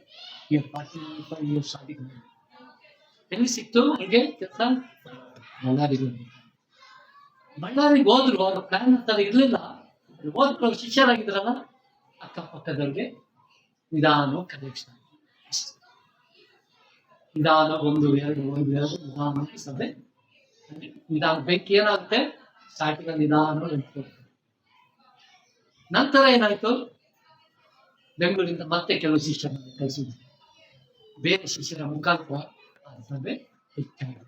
ಈಗ 45 years ಆಗಿದೆ. ಎಲ್ಲಿ ಸಿಕ್ತು ಅವ್ರಿಗೆ ಕೆಲಸ? ಬಳ್ಳಾರಿಗೆ ಹೋದ್ರು, ಅವ್ರ ಪ್ಲಾನ್ ಅಂತ ಇರ್ಲಿಲ್ಲ. ಹೋದ್ರು ಶಿಷ್ಯರಾಗಿದ್ರಲ್ಲ, ಅಕ್ಕಪಕ್ಕದವ್ರಿಗೆ ನಿಧಾನ ಕನೆಕ್ಷನ್, ನಿಧಾನ 1, 2 ನಿಧಾನ ಸಭೆ ನಿಧಾನ. ಬೆಂಕಿ ಏನಾಗುತ್ತೆ, ಸ್ಟಾರ್ಟಿಂಗ್ ನಿಧಾನ ನಂತರ ಏನಾಯ್ತು, ಬೆಂಗಳೂರಿಂದ ಮತ್ತೆ ಕೆಲವು ಶಿಷ್ಯರನ್ನು ಕಳಿಸಿದ್ರು. ಬೇರೆ ಶಿಷ್ಯರ ಮುಖಾಂತರ ಆ ಸಭೆ ಹೆಚ್ಚಾಗಿದೆ.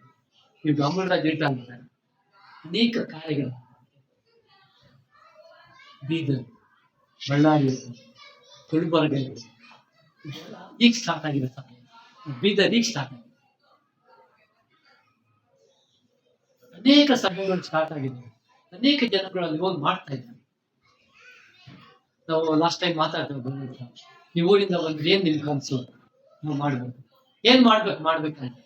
ಈಗ ಅಮೃತರಾಜ್ ಹೇಳ್ತಾರೆ, ಅನೇಕ ಕಾರ್ಯಗಳು ಬೀದರ್, ಬಳ್ಳಾರಿ, ಗುಲ್ಬರ್ಗ ಈಗ ಸ್ಟಾರ್ಟ್ ಆಗಿದೆ ಸಭೆ. ಬೀದರ್ ಈಗ ಸ್ಟಾರ್ಟ್ ಆಗಿದೆ. ಅನೇಕ ಸಭೆಗಳು ಸ್ಟಾರ್ಟ್ ಆಗಿದೆ. ಅನೇಕ ಜನಗಳು ಅಲ್ಲಿ ಹೋಗಿ ಮಾಡ್ತಾ ಇದ್ದಾರೆ. ನಾವು ಲಾಸ್ಟ್ ಟೈಮ್ ಮಾತಾಡ್ತೇವೆ, ನೀವು ಊರಿಂದ ಬಂದ್ರೆ ಏನ್ ನಿಮ್ಗೆ ಕನಸು, ನಾವು ಮಾಡ್ಬೇಕು, ಏನ್ ಮಾಡ್ಬೇಕಂತ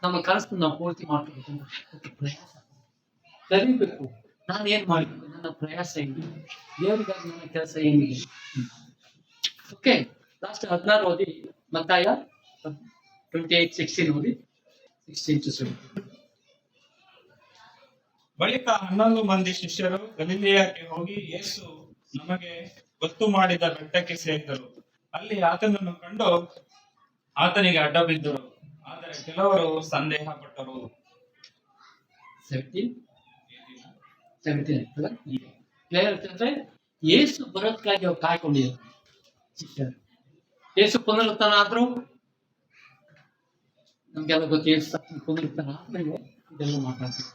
ನಮ್ಮ ಕನಸನ್ನು ನಾವು ಪೂರ್ತಿ ಮಾಡ್ಬೇಕು. ಅದಕ್ಕೆ ಪ್ರಯಾಸ ಕಲಿಬೇಕು. ನಾನು ಏನ್ ಮಾಡ್ಬೇಕು, ನನ್ನ ಪ್ರಯಾಸ ಏನಿದೆ, ದೇವರಿಗಾಗಿ ನನ್ನ ಕೆಲಸ ಏನಿದೆ. ಓಕೆ, ಲಾಸ್ಟ್ 16 ಓದಿ, ಮತ್ತಾಯ 28:16 ಓದಿ, 16-17. ಬಳಿಕ 11 ಮಂದಿ ಶಿಷ್ಯರು ಗಲಿಲಾಯಕ್ಕೆ ಹೋಗಿ ಯೇಸು ನಮಗೆ ಗೊತ್ತು ಮಾಡಿದ ಬೆಟ್ಟಕ್ಕೆ ಸೇರಿದರು. ಅಲ್ಲಿ ಆತನನ್ನು ಕಂಡು ಆತನಿಗೆ ಅಡ್ಡ ಬಿದ್ದರು. ಆದರೆ ಕೆಲವರು ಸಂದೇಹ ಪಟ್ಟರು. 17 ಯೇಸು ಬರೋದಕ್ಕಾಗಿ ಅವ್ರು ಕಾಯ್ಕೊಂಡಿದ್ದಾರೆ ಶಿಷ್ಯರು. ಯೇಸು ಪುನರುತ್ಥಾನ ಆದ್ರು, ನಮ್ಗೆಲ್ಲ ಗೊತ್ತು. ಯೇಸು ಪುನರುತ್ಥಾನ ಆದ್ಮೇಲೆ ಇದೆಲ್ಲ ಮಾತಾಡ್ತಾರೆ.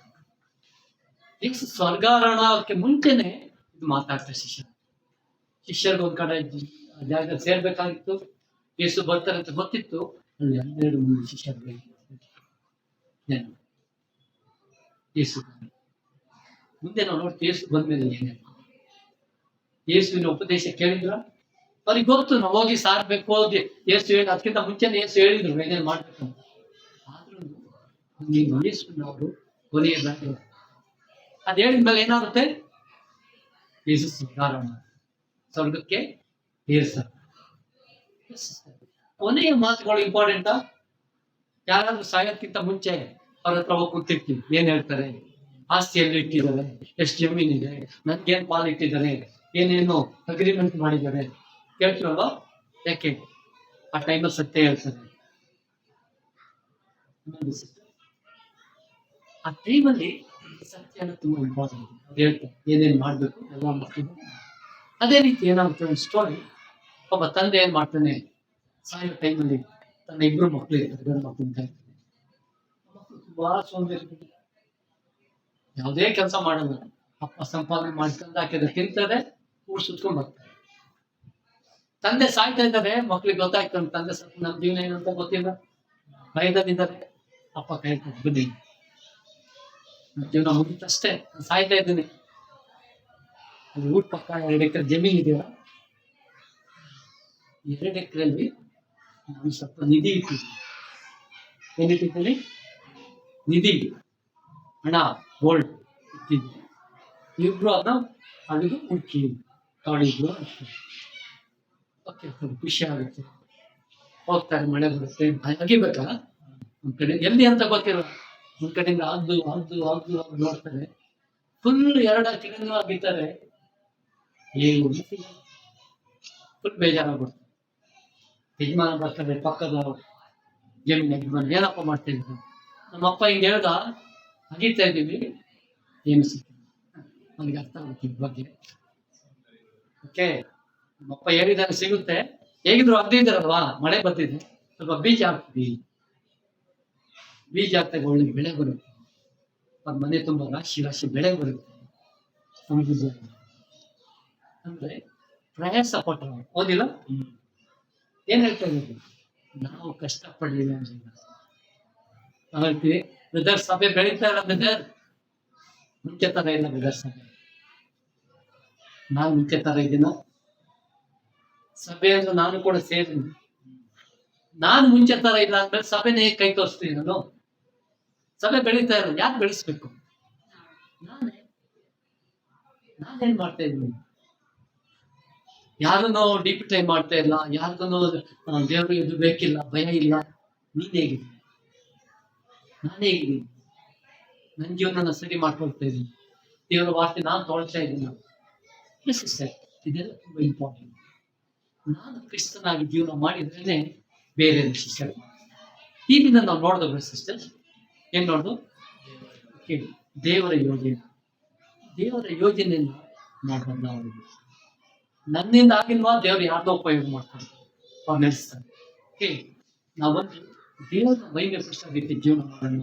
ಯೇಸು ಸ್ವರ್ಗಾರೋಹಣಕ್ಕೆ ಮುಂಚೆನೆ ಇದು ಮಾತಾಡ್ತಾರೆ ಶಿಷ್ಯರಿಗೆ. ಒಂದ್ ಕಡೆ ಜಾಗ ಸೇರ್ಬೇಕಾಗಿತ್ತು, ಯೇಸು ಬರ್ತಾರೆ ಅಂತ ಗೊತ್ತಿತ್ತು. ಅಲ್ಲಿ 12 ಮಂದಿ ಶಿಷ್ಯರು ಯೇಸು ಮುಂದೆ ನಾವು ನೋಡ್ತೀವಿ. ಯೇಸು ಬಂದ್ಮೇಲೆ ಏನೇ ಯೇಸುವಿನ ಉಪದೇಶ ಕೇಳಿದ್ರ ಅವ್ರಿಗೆ ಗೊತ್ತು, ನಾವು ಹೋಗಿ ಸಾರ್ಬೇಕು. ಹೋಗಿ ಯೇಸು ಹೇಳಿ ಅದಕ್ಕಿಂತ ಮುಂಚೆನೆ ಯೇಸು ಹೇಳಿದ್ರು ಏನೇನು ಮಾಡ್ಬೇಕು ಅಂತ. ಆದ್ರೂ ನೀವು ಯೇಸುವಿನವರು ಕೊನೆಯದಾಗಿ ಅದ್ ಹೇಳಿದ್ಮೇಲೆ ಏನಾಗುತ್ತೆ, ಯೇಸು ಸ್ವರ್ಗಕ್ಕೆ ಏರ್ಸ. ಕೊನೆಯ ಮಾತುಗಳು ಇಂಪಾರ್ಟೆಂಟಾ? ಯಾರಾದ್ರೂ ಸಾಯೋದಕ್ಕಿಂತ ಮುಂಚೆ ಅವ್ರ ಹತ್ರ ಹೋಗಿ ಕೂತಿರ್ತೀವಿ. ಏನ್ ಹೇಳ್ತಾರೆ, ಆಸ್ತಿಯಲ್ಲಿ ಇಟ್ಟಿದ್ದಾರೆ, ಎಷ್ಟು ಜಮೀನಿದೆ, ನನ್ಗೇನ್ ಪಾಲ್ ಇಟ್ಟಿದ್ದಾರೆ, ಏನೇನು ಅಗ್ರಿಮೆಂಟ್ ಮಾಡಿದ್ದಾರೆ ಕೇಳ್ತೀವಲ್ವ. ಯಾಕೆ? ಆ ಟೈಮಲ್ಲಿ ಸತ್ಯ ಹೇಳ್ತಾರೆ. ಆ ಟೈಮಲ್ಲಿ ಸತ್ಯ ತುಂಬಾ ಇಂಪಾರ್ಟೆಂಟ್. ಅದು ಹೇಳ್ತಾರೆ ಏನೇನ್ ಮಾಡ್ಬೇಕು ಎಲ್ಲ ಮಾಡ್ತೀವಿ. ಅದೇ ರೀತಿ ಏನಾಗುತ್ತೆ, ಒಂದು ಸ್ಟೋರಿ. ಒಬ್ಬ ತಂದೆ ಏನ್ ಮಾಡ್ತಾನೆ, ಸಾಯೋ ಟೈಮಲ್ಲಿ ತನ್ನ 2 ಮಕ್ಕಳು ಇರ್ತಾರೆ, ಗಂಡು ಮಕ್ಕಳು ಅಂತ ಇರ್ತಾರೆ. ಮಕ್ಕಳು ತುಂಬಾ ಸೋಂಬೇರಿ, ಯಾವುದೇ ಕೆಲಸ ಮಾಡಲ್ಲ. ಅಪ್ಪ ಸಂಪಾದನೆ ಮಾಡ್ಕೊಂಡು ಹಾಕಿದ್ರೆ ತಿಂತಾರೆ, ಊರ್ ಸುತ್ಕೊಂಡ್ ಬರ್ತಾರೆ. ತಂದೆ ಸಾಯ್ತಾ ಇದ್ದಾರೆ, ಮಕ್ಳಿಗೆ ಗೊತ್ತಾಯ್ತು ನಮ್ಮ ತಂದೆ ಸ್ವಲ್ಪ ನಮ್ಮ ಜೀವನ ಏನು ಅಂತ ಗೊತ್ತಿಲ್ಲ, ಭಯದಲ್ಲಿದ್ದಾರೆ. ಅಪ್ಪ ಕೈ ಬನ್ನಿ, ನನ್ನ ಜೀವನ ಮುಗಿತಷ್ಟೇ, ನಾನು ಸಾಯ್ತಾ ಇದ್ದೀನಿ. ಅಲ್ಲಿ ಊಟ ಪಕ್ಕ 2 ಎಕರೆ ಜಮೀನ್ ಇದೆಯಲ್ಲ, 2 ಎಕರೆಯಲ್ಲಿ ನಾನು ಸ್ವಲ್ಪ ನಿಧಿ ಇಟ್ಟಿದ್ದೀನಿ. ಏನಿಟ್ಟಿದ್ದೀನಿ? ನಿಧಿ, ಹಣ, ಗೋಲ್ಡ್ ಇಟ್ಟಿದ್ದೀನಿ. ಇಬ್ರು ಅದನ್ನ ಅಲ್ಲಿಗೆ ಹುಡುಕಿ ತಗೊಂಡಿದ್ರು. ಓಕೆ, ಸ್ವಲ್ಪ ಖುಷಿ ಆಗುತ್ತೆ. ಹೋಗ್ತಾರೆ, ಮಳೆ ಬರುತ್ತೆ, ಅಗಿಬೇಕಲ್ಲ. ಒಂದ್ ಕಡೆ ಎಲ್ಲಿ ಅಂತ ಗೊತ್ತಿಲ್ಲ, ಒಂದ್ ಕಡೆಯಿಂದ ಅದು ನೋಡ್ತಾರೆ. ಫುಲ್ 2 ಕಡೆನೂ ಆಗಿದ್ದಾರೆ. ಏನು ಫುಲ್ ಬೇಜಾರಾಗ್ಬಿಡ್ತಾರೆ. ಯಜಮಾನ ಬರ್ತಾರೆ, ಪಕ್ಕದ ಜಮೀನ್ ಯಜಮಾನ, ಏನಪ್ಪ ಮಾಡ್ತಾ ಇದ್ರು? ನಮ್ಮಪ್ಪ ಹಿಂಗೆ ಹೇಳ್ದ, ಅಗಿತಾ ಇದ್ದೀವಿ, ಏನು ಸಿಕ್ಕಿಲ್ಲ. ನನಗೆ ಅರ್ಥ ಆಗುತ್ತೆ ಇದ್ರ ಬಗ್ಗೆ. ಓಕೆ, ನಮ್ಮಪ್ಪ ಹೇಳಿದಾನೆ ಸಿಗುತ್ತೆ. ಹೇಗಿದ್ರು ಅಗ್ದಿದ್ದಾರಲ್ವಾ, ಮಳೆ ಬರ್ತಿದೆ, ಸ್ವಲ್ಪ ಬೀಜ ಹಾಕ್ತೀವಿ. ಬೀಜ ಹಾಕ್ತಾಗ ಒಳ್ಳೆ ಬೆಳೆ ಬರುತ್ತೆ. ಅವ್ರ ಮನೆ ತುಂಬ ರಾಶಿ ಬೆಳೆ ಬರುತ್ತೆ. ಸಮೃದ್ಧಿ ಅಂದ್ರೆ ಪ್ರಯಾಸ ಪಟ್ಟರು. ಓದಿಲ್ಲ, ಏನ್ ಹೇಳ್ತಾ ಇದ್ದೀವಿ, ನಾವು ಕಷ್ಟಪಡ್ಲಿಲ್ಲ ಅಂದ್ರೆ ನಾವು ಹೇಳ್ತೀವಿ ಬ್ರದರ್ ಸಭೆ ಬೆಳೀತಾ ಇಲ್ಲ ಬ್ರದರ್, ಮುಂಚೆ ತರ ಇಲ್ಲ ಬ್ರದರ್ ಸಭೆ. ನಾನು ಮುಂಚೆ ತರ ಇದ್ದೀನ ಸಭೆ ಅಂದ್ರೆ ನಾನು ಕೂಡ ಸೇರಿದ್ದೀನಿ. ನಾನು ಮುಂಚೆ ತರ ಇಲ್ಲ ಅಂದ್ಮೇಲೆ ಸಭೆನೇ ಕೈ ತೋರಿಸ್ತೀನಿ. ನಾನು ಸಭೆ ಬೆಳೀತಾ ಇಲ್ಲ, ಯಾಕೆ ಬೆಳೆಸ್ಬೇಕು? ನಾನೇನ್ ಮಾಡ್ತಾ ಇದ್ದೀನಿ? ಯಾರನ್ನೋ ಡಿಪ್ಯೂಟೈ ಮಾಡ್ತಾ ಇಲ್ಲ, ಯಾರಿಗೂ ದೇವ್ರಿಗೆ ಇದು ಬೇಕಿಲ್ಲ, ಭಯ ಇಲ್ಲ. ನೀನ್ ಹೇಗಿದ್ದೀನಿ? ನಾನು ಹೇಗಿದ್ದೀನಿ? ನನ್ನ ಜೀವನ ಸರಿ ಮಾಡ್ಕೊಳ್ತಾ ಇದ್ದೀನಿ, ದೇವರ ವಾರ್ತೆ ನಾನು ತೊಗೊಳ್ತಾ ಇದ್ದೀನಿ. ಇದೆಲ್ಲ ತುಂಬಾ ಇಂಪಾರ್ಟೆಂಟ್. ನಾನು ಕ್ರಿಸ್ತನಾಗಿ ಜೀವನ ಮಾಡಿದ್ರೇನೆ ಬೇರೆ ಶಿಸ್ಟರ್. ಈ ದಿನ ನಾವು ನೋಡಿದ್ರು ಸಿಸ್ಟರ್, ಏನ್ ನೋಡ್ದು? ದೇವರ ಯೋಜನೆ, ದೇವರ ಯೋಜನೆಯನ್ನ ನೋಡ್ಬೋದು ನಾವು. ನನ್ನಿಂದ ಆಗಿಲ್ವಾ, ದೇವ್ರು ಯಾರ್ದೋ ಉಪಯೋಗ ಮಾಡ್ತಾರೆ, ಅವ್ರು ನಡೆಸ್ತಾರೆ. ಓಕೆ, ನಾವೊಂದು ದೇವರ ಮಹಿಮೆ ಪಡಿಸೋ ರೀತಿ ಜೀವನ ಮಾಡೋಣ,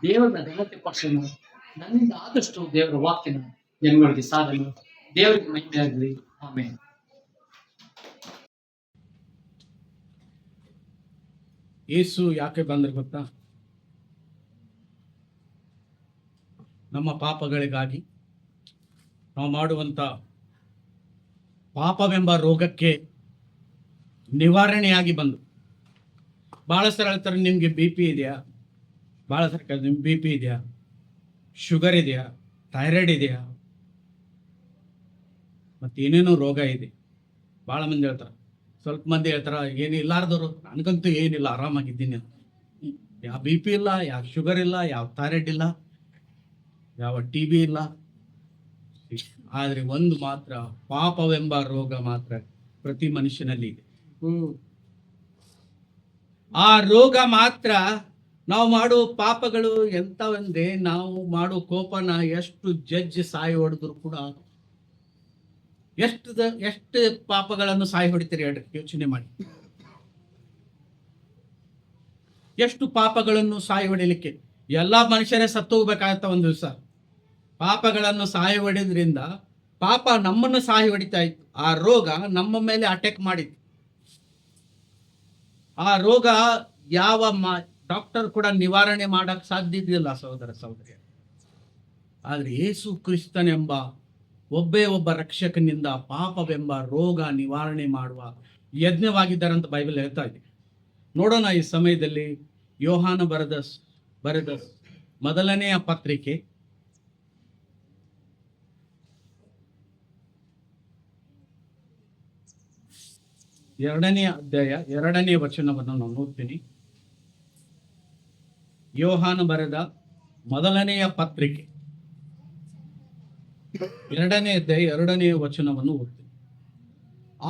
ದೇವರನ್ನ ಘನತೆ ಪಡಿಸೋಣ. ನನ್ನಿಂದ ಆದಷ್ಟು ದೇವರ ವಾಕ್ಯನ ಜನಗಳಿಗೆ ಸಾಧನ. ದೇವರಿಗೆ ಮಹಿಮೆ ಆಗಲಿ. ಆಮೇಲೆ ಯೇಸು ಯಾಕೆ ಬಂದ್ರೆ ಗೊತ್ತಾ? ನಮ್ಮ ಪಾಪಗಳಿಗಾಗಿ, ನಾವು ಮಾಡುವಂಥ ಪಾಪವೆಂಬ ರೋಗಕ್ಕೆ ನಿವಾರಣೆಯಾಗಿ ಬಂದು. ಭಾಳ ಸಲ ಹೇಳ್ತಾರೆ, ನಿಮಗೆ ಬಿ ಪಿ ಇದೆಯಾ? ಭಾಳ ಸಲ ಕೇಳ್ತಾರೆ, ನಿಮ್ಗೆ ಬಿ ಪಿ ಇದೆಯಾ, ಶುಗರ್ ಇದೆಯಾ, ಥೈರಾಯ್ಡ್ ಇದೆಯಾ, ಮತ್ತು ಏನೇನೋ ರೋಗ ಇದೆ. ಭಾಳ ಮಂದಿ ಹೇಳ್ತಾರೆ. ಸ್ವಲ್ಪ ಮಂದಿ ಹೇಳ್ತಾರೆ, ಏನಿಲ್ಲಾರ್ದವರು, ನನಗಂತೂ ಏನಿಲ್ಲ, ಆರಾಮಾಗಿದ್ದೀನಿ ಅಂತ. ಯಾವ ಬಿ ಪಿ ಇಲ್ಲ, ಯಾವ ಶುಗರ್ ಇಲ್ಲ, ಯಾವ ಥೈರಾಯ್ಡ್ ಇಲ್ಲ, ಯಾವ ಟಿ ಬಿ ಇಲ್ಲ. ಆದರೆ ಒಂದು ಮಾತ್ರ, ಪಾಪವೆಂಬ ರೋಗ ಮಾತ್ರ ಪ್ರತಿ ಮನುಷ್ಯನಲ್ಲಿ ಇದೆ. ಆ ರೋಗ ಮಾತ್ರ, ನಾವು ಮಾಡೋ ಪಾಪಗಳು ಎಂಥವಂದ್ರೆ, ನಾವು ಮಾಡೋ ಕೋಪನ ಎಷ್ಟು ಜಡ್ಜ್ ಸಾಯಿ ಹೊಡೆದ್ರು ಕೂಡ, ಎಷ್ಟು ಪಾಪಗಳನ್ನು ಸಾಯಿ ಹೊಡಿತೀರಿ ಹೇಳ್ರಿ, ಯೋಚನೆ ಮಾಡಿ. ಎಷ್ಟು ಪಾಪಗಳನ್ನು ಸಾಯಿ ಹೊಡಿಲಿಕ್ಕೆ, ಎಲ್ಲ ಮನುಷ್ಯರೇ ಸತ್ತು ಹೋಗ್ಬೇಕಾಗತ್ತ ಒಂದು ದಿವಸ. ಪಾಪಗಳನ್ನು ಸಾಯಿ ಹೊಡೆದ್ರಿಂದ ಪಾಪ ನಮ್ಮನ್ನು ಸಾಯಿ ಹೊಡಿತಾ ಇತ್ತು. ಆ ರೋಗ ನಮ್ಮ ಮೇಲೆ ಅಟ್ಯಾಕ್ ಮಾಡಿತ್ತು. ಆ ರೋಗ ಯಾವ ಡಾಕ್ಟರ್ ಕೂಡ ನಿವಾರಣೆ ಮಾಡಕ್ ಸಾಧ್ಯ ಇದೆಯಲ್ಲ ಸಹೋದರ ಸಹೋದರಿ. ಆದ್ರೆ ಯೇಸು ಕ್ರಿಸ್ತನೆಂಬ ಒಬ್ಬೇ ಒಬ್ಬ ರಕ್ಷಕನಿಂದ ಪಾಪವೆಂಬ ರೋಗ ನಿವಾರಣೆ ಮಾಡುವ ಯಜ್ಞವಾಗಿದ್ದಾರೆ ಅಂತ ಬೈಬಲ್ ಹೇಳ್ತಾ ಇದೆ. ನೋಡೋಣ ಈ ಸಮಯದಲ್ಲಿ ಯೋಹಾನ ಬರೆದ ಮೊದಲನೆಯ ಪತ್ರಿಕೆ 2ನೇ ಅಧ್ಯಾಯ 2ನೇ ವಚನವನ್ನು ನಾನು ಓದ್ತೀನಿ. ಯೋಹಾನ ಬರೆದ ಮೊದಲನೆಯ ಪತ್ರಿಕೆ 2ನೇ ಅಧ್ಯಾಯ 2ನೇ ವಚನವನ್ನು ಓದ್ತೀನಿ.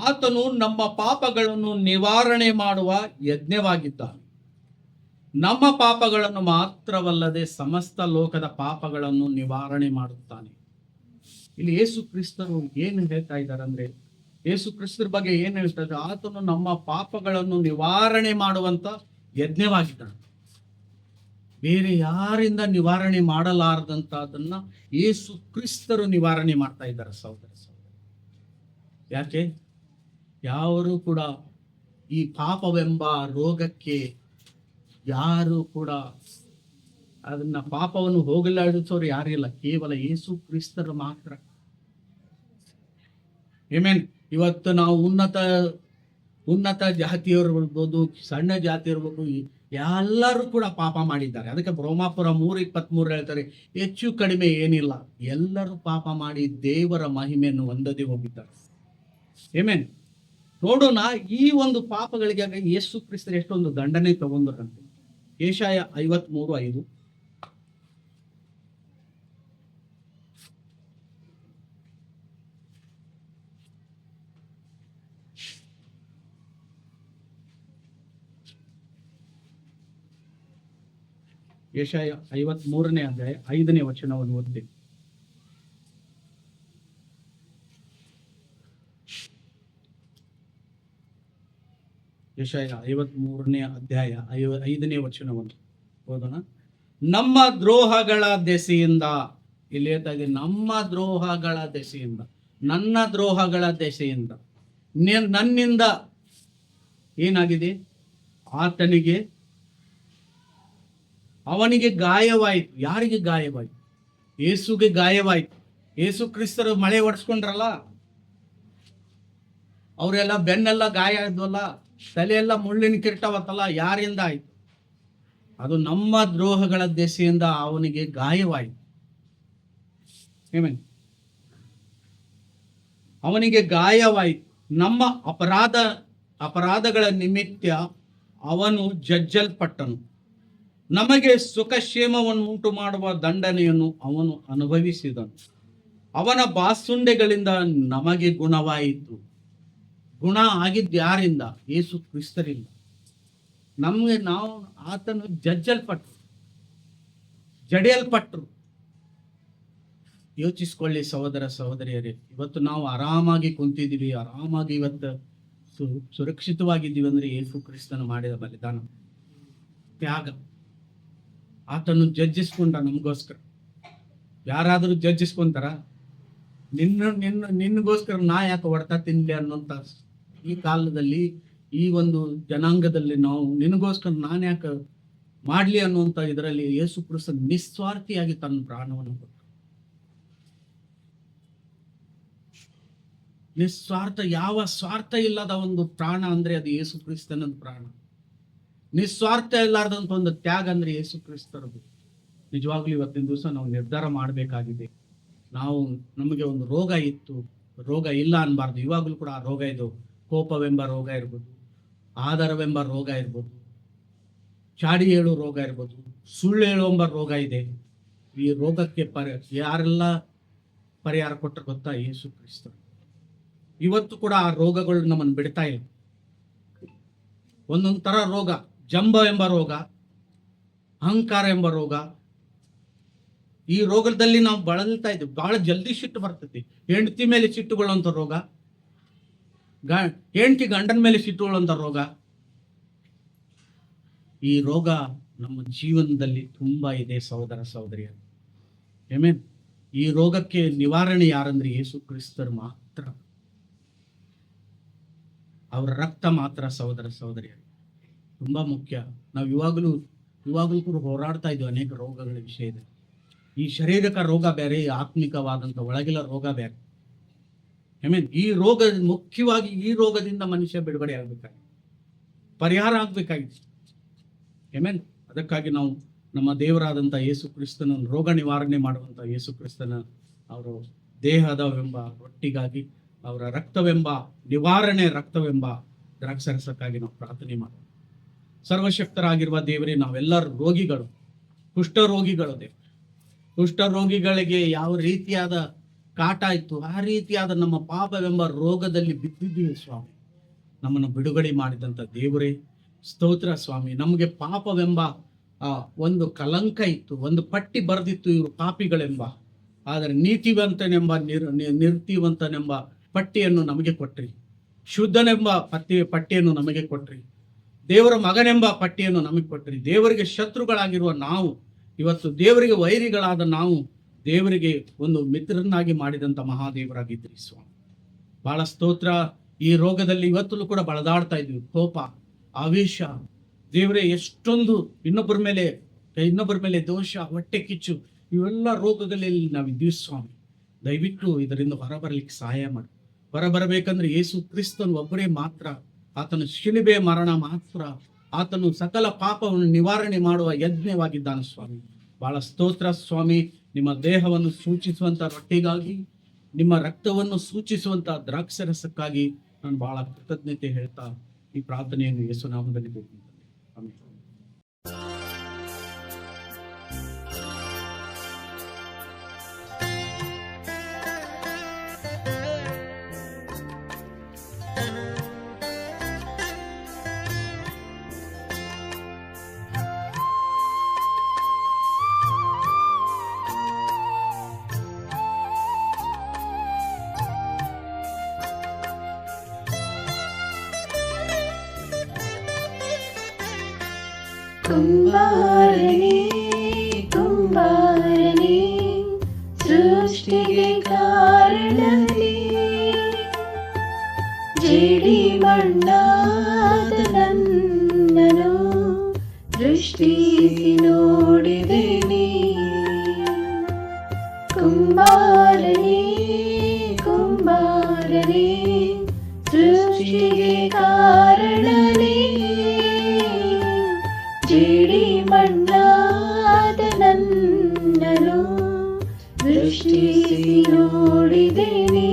ಆತನು ನಮ್ಮ ಪಾಪಗಳನ್ನು ನಿವಾರಣೆ ಮಾಡುವ ಯಜ್ಞವಾಗಿದ್ದಾನೆ. ನಮ್ಮ ಪಾಪಗಳನ್ನು ಮಾತ್ರವಲ್ಲದೆ ಸಮಸ್ತ ಲೋಕದ ಪಾಪಗಳನ್ನು ನಿವಾರಣೆ ಮಾಡುತ್ತಾನೆ. ಇಲ್ಲಿ ಯೇಸು ಕ್ರಿಸ್ತರು ಏನು ಹೇಳ್ತಾ ಇದ್ದಾರೆ ಅಂದ್ರೆ, ಯೇಸು ಕ್ರಿಸ್ತರ ಬಗ್ಗೆ ಏನು ಹೇಳ್ತಾ ಇದ್ದಾರೆ? ಆತನು ನಮ್ಮ ಪಾಪಗಳನ್ನು ನಿವಾರಣೆ ಮಾಡುವಂತ ಯಜ್ಞವಾಗಿದ್ದಾನೆ. ಬೇರೆ ಯಾರಿಂದ ನಿವಾರಣೆ ಮಾಡಲಾರದಂತದನ್ನ ಯೇಸು ಕ್ರಿಸ್ತರು ನಿವಾರಣೆ ಮಾಡ್ತಾ ಇದ್ದಾರೆ ಸಹೋದರ ಸಹೋದರಿ. ಯಾಕೆ? ಯಾರು ಕೂಡ ಈ ಪಾಪವೆಂಬ ರೋಗಕ್ಕೆ ಯಾರು ಕೂಡ ಅದನ್ನ ಪಾಪವನ್ನು ಹೋಗಲಾಡಿಸೋರು ಯಾರಿಲ್ಲ, ಕೇವಲ ಯೇಸು ಕ್ರಿಸ್ತರು ಮಾತ್ರ. ಆಮೆನ್. ಇವತ್ತು ನಾವು ಉನ್ನತ ಜಾತಿಯವರು ಇರ್ಬೋದು, ಸಣ್ಣ ಜಾತಿ ಇರ್ಬೋದು, ಎಲ್ಲರೂ ಕೂಡ ಪಾಪ ಮಾಡಿದ್ದಾರೆ. ಅದಕ್ಕೆ ರೋಮಾಪುರ 3:23 ಹೇಳ್ತಾರೆ, ಹೆಚ್ಚು ಕಡಿಮೆ ಏನಿಲ್ಲ, ಎಲ್ಲರೂ ಪಾಪ ಮಾಡಿ ದೇವರ ಮಹಿಮೆಯನ್ನು ಹೊಂದದೆ ಹೋಗಿದ್ದಾರೆ. ಆಮೆನ್. ನೋಡೋಣ, ಈ ಒಂದು ಪಾಪಗಳಿಗೆ ಯೇಸು ಕ್ರಿಸ್ತರು ಎಷ್ಟೊಂದು ದಂಡನೆ ತಗೊಂಡ್ರಂತೆ. ಯೆಶಾಯ 53:5. ಯೆಶಾಯ 53ನೇ ಅಧ್ಯಾಯ 5ನೇ ವಚನವನ್ನು ಓದ್ತೀನಿ. ಯೆಶಾಯ 53ನೇ ಅಧ್ಯಾಯ 5ನೇ ವಚನವನ್ನು ಓದೋಣ. ನಮ್ಮ ದ್ರೋಹಗಳ ದೆಸೆಯಿಂದ, ಇಲ್ಲಿ ಹೇಳ್ತಾ ಇದೆ, ನಮ್ಮ ದ್ರೋಹಗಳ ದೆಸೆಯಿಂದ, ನನ್ನ ದ್ರೋಹಗಳ ದೆಸೆಯಿಂದ ನನ್ನಿಂದ ಏನಾಗಿದೆ? ಅವನಿಗೆ ಗಾಯವಾಯಿತು. ಯಾರಿಗೆ ಗಾಯವಾಯಿತು? ಯೇಸುಗೆ ಗಾಯವಾಯಿತು. ಯೇಸು ಕ್ರಿಸ್ತರು ಮಳೆ ಹೊಡೆಸ್ಕೊಂಡ್ರಲ್ಲ, ಅವರೆಲ್ಲ ಬೆನ್ನೆಲ್ಲ ಗಾಯ ಆದ್ವಲ್ಲ, ತಲೆಯೆಲ್ಲ ಮುಳ್ಳಿನ ಕಿರೀಟವತ್ತಲ್ಲ, ಯಾರಿಂದ ಆಯ್ತು? ಅದು ನಮ್ಮ ದ್ರೋಹಗಳ ದೆಸೆಯಿಂದ ಅವನಿಗೆ ಗಾಯವಾಯಿತು. ಅವನಿಗೆ ಗಾಯವಾಯಿತು. ನಮ್ಮ ಅಪರಾಧಗಳ ನಿಮಿತ್ತ ಅವನು ಜಜ್ಜಲ್ಪಟ್ಟನು. ನಮಗೆ ಸುಖಕ್ಷೇಮವನ್ನು ಉಂಟು ಮಾಡುವ ದಂಡನೆಯನ್ನು ಅವನು ಅನುಭವಿಸಿದನು. ಅವನ ಬಾಸುಂಡೆಗಳಿಂದ ನಮಗೆ ಗುಣವಾಯಿತು. ಗುಣ ಆಗಿದ್ದು ಯಾರಿಂದ? ಯೇಸು ಕ್ರಿಸ್ತರಿಂದ. ನಾವು ಆತನು ಜಡ್ಜಲ್ಪಟ್ಟರು, ಜಡಿಯಲ್ಪಟ್ಟರು. ಯೋಚಿಸ್ಕೊಳ್ಳಿ ಸಹೋದರ ಸಹೋದರಿಯರೇ, ಇವತ್ತು ನಾವು ಆರಾಮಾಗಿ ಕುಂತಿದ್ದೀವಿ, ಆರಾಮಾಗಿ ಇವತ್ತು ಸುರಕ್ಷಿತವಾಗಿದ್ದೀವಿ ಅಂದ್ರೆ ಯೇಸು ಕ್ರಿಸ್ತನು ಮಾಡಿದ ಬಲಿದಾನ, ತ್ಯಾಗ. ಆತನು ಜಡ್ಜಿಸ್ಕೊಂಡ ನಮಗೋಸ್ಕರ. ಯಾರಾದರೂ ಜಡ್ಜಿಸ್ಕೊಂತಾರ? ನಿನ್ನಗೋಸ್ಕರ ನಾ ಯಾಕೆ ಹೊಡ್ತಾ ತಿನ್ಲಿ ಅನ್ನೋಂಥ ಈ ಕಾಲದಲ್ಲಿ, ಈ ಒಂದು ಜನಾಂಗದಲ್ಲಿ ನಾವು ನಿನಗೋಸ್ಕರ ನಾನು ಯಾಕೆ ಮಾಡ್ಲಿ ಅನ್ನುವಂಥ ಇದರಲ್ಲಿ ಯೇಸು ಕ್ರಿಸ್ತ ನಿಸ್ವಾರ್ಥಿಯಾಗಿ ತನ್ನ ಪ್ರಾಣವನ್ನು ಕೊಟ್ಟ. ನಿಸ್ವಾರ್ಥ, ಯಾವ ಸ್ವಾರ್ಥ ಇಲ್ಲದ ಒಂದು ಪ್ರಾಣ ಅಂದ್ರೆ ಅದು ಯೇಸು ಕ್ರಿಸ್ತನ ಪ್ರಾಣ. ನಿಸ್ವಾರ್ಥ ಇಲ್ಲಾರ್ದಂತ ಒಂದು ತ್ಯಾಗ ಅಂದ್ರೆ ಯೇಸು ಕ್ರಿಸ್ತರದು. ನಿಜವಾಗ್ಲೂ ಇವತ್ತಿನ ದಿವಸ ನಾವು ನಿರ್ಧಾರ ಮಾಡಬೇಕಾಗಿದೆ. ನಮಗೆ ಒಂದು ರೋಗ ಇತ್ತು, ರೋಗ ಇಲ್ಲ ಅನ್ಬಾರ್ದು. ಇವಾಗಲೂ ಕೂಡ ಆ ರೋಗ ಇದು. ಕೋಪವೆಂಬ ರೋಗ ಇರ್ಬೋದು, ಆಧಾರವೆಂಬ ರೋಗ ಇರ್ಬೋದು, ಚಾಡಿ ಹೇಳೋ ರೋಗ ಇರ್ಬೋದು, ಸುಳ್ಳು ಹೇಳುವಂಬ ರೋಗ ಇದೆ. ಈ ರೋಗಕ್ಕೆ ಯಾರೆಲ್ಲ ಪರಿಹಾರ ಕೊಟ್ಟರು ಗೊತ್ತಾ? ಯೇಸು ಕ್ರಿಸ್ತ. ಇವತ್ತು ಕೂಡ ಆ ರೋಗಗಳು ನಮ್ಮನ್ನು ಬಿಡ್ತಾ ಇಲ್ಲ. ಒಂದೊಂದು ತರ ರೋಗ, ಜಂಬ ಎಂಬ ರೋಗ, ಅಹಂಕಾರ ಎಂಬ ರೋಗ, ಈ ರೋಗದಲ್ಲಿ ನಾವು ಬಳಲ್ತಾ ಇದ್ದೀವಿ. ಬಹಳ ಜಲ್ದಿ ಸಿಟ್ಟು ಬರ್ತೈತಿ. ಹೆಂಡತಿ ಮೇಲೆ ಸಿಟ್ಟುಕೊಳ್ಳುವಂಥ ರೋಗ, ಹೆಂಡತಿ ಗಂಡನ ಮೇಲೆ ಸಿಟ್ಟುಕೊಳ್ಳುವಂಥ ರೋಗ. ಈ ರೋಗ ನಮ್ಮ ಜೀವನದಲ್ಲಿ ತುಂಬಾ ಇದೆ ಸಹೋದರ ಸಹೋದರಿಯರು. ಆಮೆನ್. ಈ ರೋಗಕ್ಕೆ ನಿವಾರಣೆ ಯಾರಂದ್ರೆ ಯೇಸು ಕ್ರಿಸ್ತರು ಮಾತ್ರ. ಅವರ ರಕ್ತ ಮಾತ್ರ ಸಹೋದರ ಸಹೋದರಿಯರು. ತುಂಬಾ ಮುಖ್ಯ. ನಾವು ಇವಾಗಲೂ ಕೂಡ ಹೋರಾಡ್ತಾ ಇದ್ವಿ ಅನೇಕ ರೋಗಗಳ ವಿಷಯದಲ್ಲಿ. ಈ ಶಾರೀರಿಕ ರೋಗ ಬೇರೆ, ಆತ್ಮಿಕವಾದಂಥ ಒಳಗಿನ ರೋಗ ಬೇರೆ. ಆಮೇಲೆ ಈ ರೋಗ, ಮುಖ್ಯವಾಗಿ ಈ ರೋಗದಿಂದ ಮನುಷ್ಯ ಬಿಡುಗಡೆ ಆಗ್ಬೇಕಾಗಿದೆ, ಪರಿಹಾರ ಆಗ್ಬೇಕಾಗಿದೆ. ಆಮೇಲೆ ಅದಕ್ಕಾಗಿ ನಾವು ನಮ್ಮ ದೇವರಾದಂಥ ಯೇಸು ಕ್ರಿಸ್ತನ ರೋಗ ನಿವಾರಣೆ ಮಾಡುವಂಥ ಯೇಸು ಕ್ರಿಸ್ತನ ಅವರು ದೇಹದವೆಂಬ ರೊಟ್ಟಿಗಾಗಿ, ಅವರ ರಕ್ತವೆಂಬ ನಿವಾರಣೆ, ರಕ್ತವೆಂಬ ದ್ರಾಕ್ಷರಸಕ್ಕಾಗಿ ನಾವು ಪ್ರಾರ್ಥನೆ ಮಾಡೋಣ. ಸರ್ವಶಕ್ತರಾಗಿರುವ ದೇವರೇ, ನಾವೆಲ್ಲರೂ ರೋಗಿಗಳು, ಕುಷ್ಠರೋಗಿಗಳು. ಕುಷ್ಠರೋಗಿಗಳಿಗೆ ಯಾವ ರೀತಿಯಾದ ಕಾಟ ಇತ್ತು, ಆ ರೀತಿಯಾದ ನಮ್ಮ ಪಾಪವೆಂಬ ರೋಗದಲ್ಲಿ ಬಿದ್ದಿದ್ದೀವಿ ಸ್ವಾಮಿ. ನಮ್ಮನ್ನು ಬಿಡುಗಡೆ ಮಾಡಿದಂಥ ದೇವರೇ ಸ್ತೋತ್ರ ಸ್ವಾಮಿ. ನಮಗೆ ಪಾಪವೆಂಬ ಒಂದು ಕಲಂಕ ಇತ್ತು, ಒಂದು ಪಟ್ಟಿ ಬರೆದಿತ್ತು, ಇವರು ಪಾಪಿಗಳೆಂಬ. ಆದರೆ ನೀತಿವಂತನೆಂಬ ನಿರ್ತಿವಂತನೆಂಬ ಪಟ್ಟಿಯನ್ನು ನಮಗೆ ಕೊಟ್ರಿ. ಶುದ್ಧನೆಂಬ ಪಟ್ಟಿಯನ್ನು ನಮಗೆ ಕೊಟ್ರಿ. ದೇವರ ಮಗನೆಂಬ ಪಟ್ಟಿಯನ್ನು ನಮಗೆ ಕೊಟ್ರಿ. ದೇವರಿಗೆ ಶತ್ರುಗಳಾಗಿರುವ ನಾವು, ಇವತ್ತು ದೇವರಿಗೆ ವೈರಿಗಳಾದ ನಾವು, ದೇವರಿಗೆ ಒಂದು ಮಿತ್ರನಾಗಿ ಮಾಡಿದಂಥ ಮಹಾದೇವರಾಗಿದ್ರಿ ಸ್ವಾಮಿ. ಬಹಳ ಸ್ತೋತ್ರ. ಈ ರೋಗದಲ್ಲಿ ಇವತ್ತೂ ಕೂಡ ಬಳದಾಡ್ತಾ ಇದ್ವಿ. ಕೋಪ, ಆವೇಶ, ದೇವರೇ ಎಷ್ಟೊಂದು ಇನ್ನೊಬ್ಬರ ಮೇಲೆ ದೋಷ, ಹೊಟ್ಟೆ ಕಿಚ್ಚು, ಇವೆಲ್ಲ ರೋಗಗಳಲ್ಲಿ ನಾವಿದ್ದೀವಿ ಸ್ವಾಮಿ. ದಯವಿಟ್ಟು ಇದರಿಂದ ಹೊರಬರಲಿಕ್ಕೆ ಸಹಾಯ ಮಾಡಿ. ಹೊರಬರಬೇಕಂದ್ರೆ ಯೇಸು ಕ್ರಿಸ್ತನು ಒಬ್ಬರೇ ಮಾತ್ರ. ಆತನು ಶಿಲುಬೆ ಮರಣ ಮಾತ್ರ. ಆತನು ಸಕಲ ಪಾಪವನ್ನು ನಿವಾರಣೆ ಮಾಡುವ ಯಜ್ಞವಾಗಿದ್ದಾನೆ ಸ್ವಾಮಿ. ಬಹಳ ಸ್ತೋತ್ರ ಸ್ವಾಮಿ. ನಿಮ್ಮ ದೇಹವನ್ನು ಸೂಚಿಸುವಂತ ರೊಟ್ಟಿಗಾಗಿ, ನಿಮ್ಮ ರಕ್ತವನ್ನು ಸೂಚಿಸುವಂತ ದ್ರಾಕ್ಷರಸಕ್ಕಾಗಿ ನಾನು ಬಹಳ ಕೃತಜ್ಞತೆ ಹೇಳ್ತಾ ಈ ಪ್ರಾರ್ಥನೆಯನ್ನು ಯೇಸು ನಾಮದಲ್ಲಿ ಬೇಡ್ತೀನಿ. ಆಮೆನ್. ಕುಂಬಾರನೇ ಕುಂಬಾರನೇ ಸೃಷ್ಟಿಗೆ ಕಾರಣನೇ, ಜೇಡಿ ಮಣ್ಣಾದ ನನ್ನನು ದೃಷ್ಟಿಸಿ ನೋಡಿದೆನಿ. ಕುಂಬಾರನೇ ಕುಂಬಾರನೇ ಸೃಷ್ಟಿಗೆ ಕಾರಣನೇ, ಜೇಡಿ ಮಣ್ಣಾದ ನನ್ನನು ದೃಷ್ಟಿಸಿ ನೋಡಿದೆನಿ.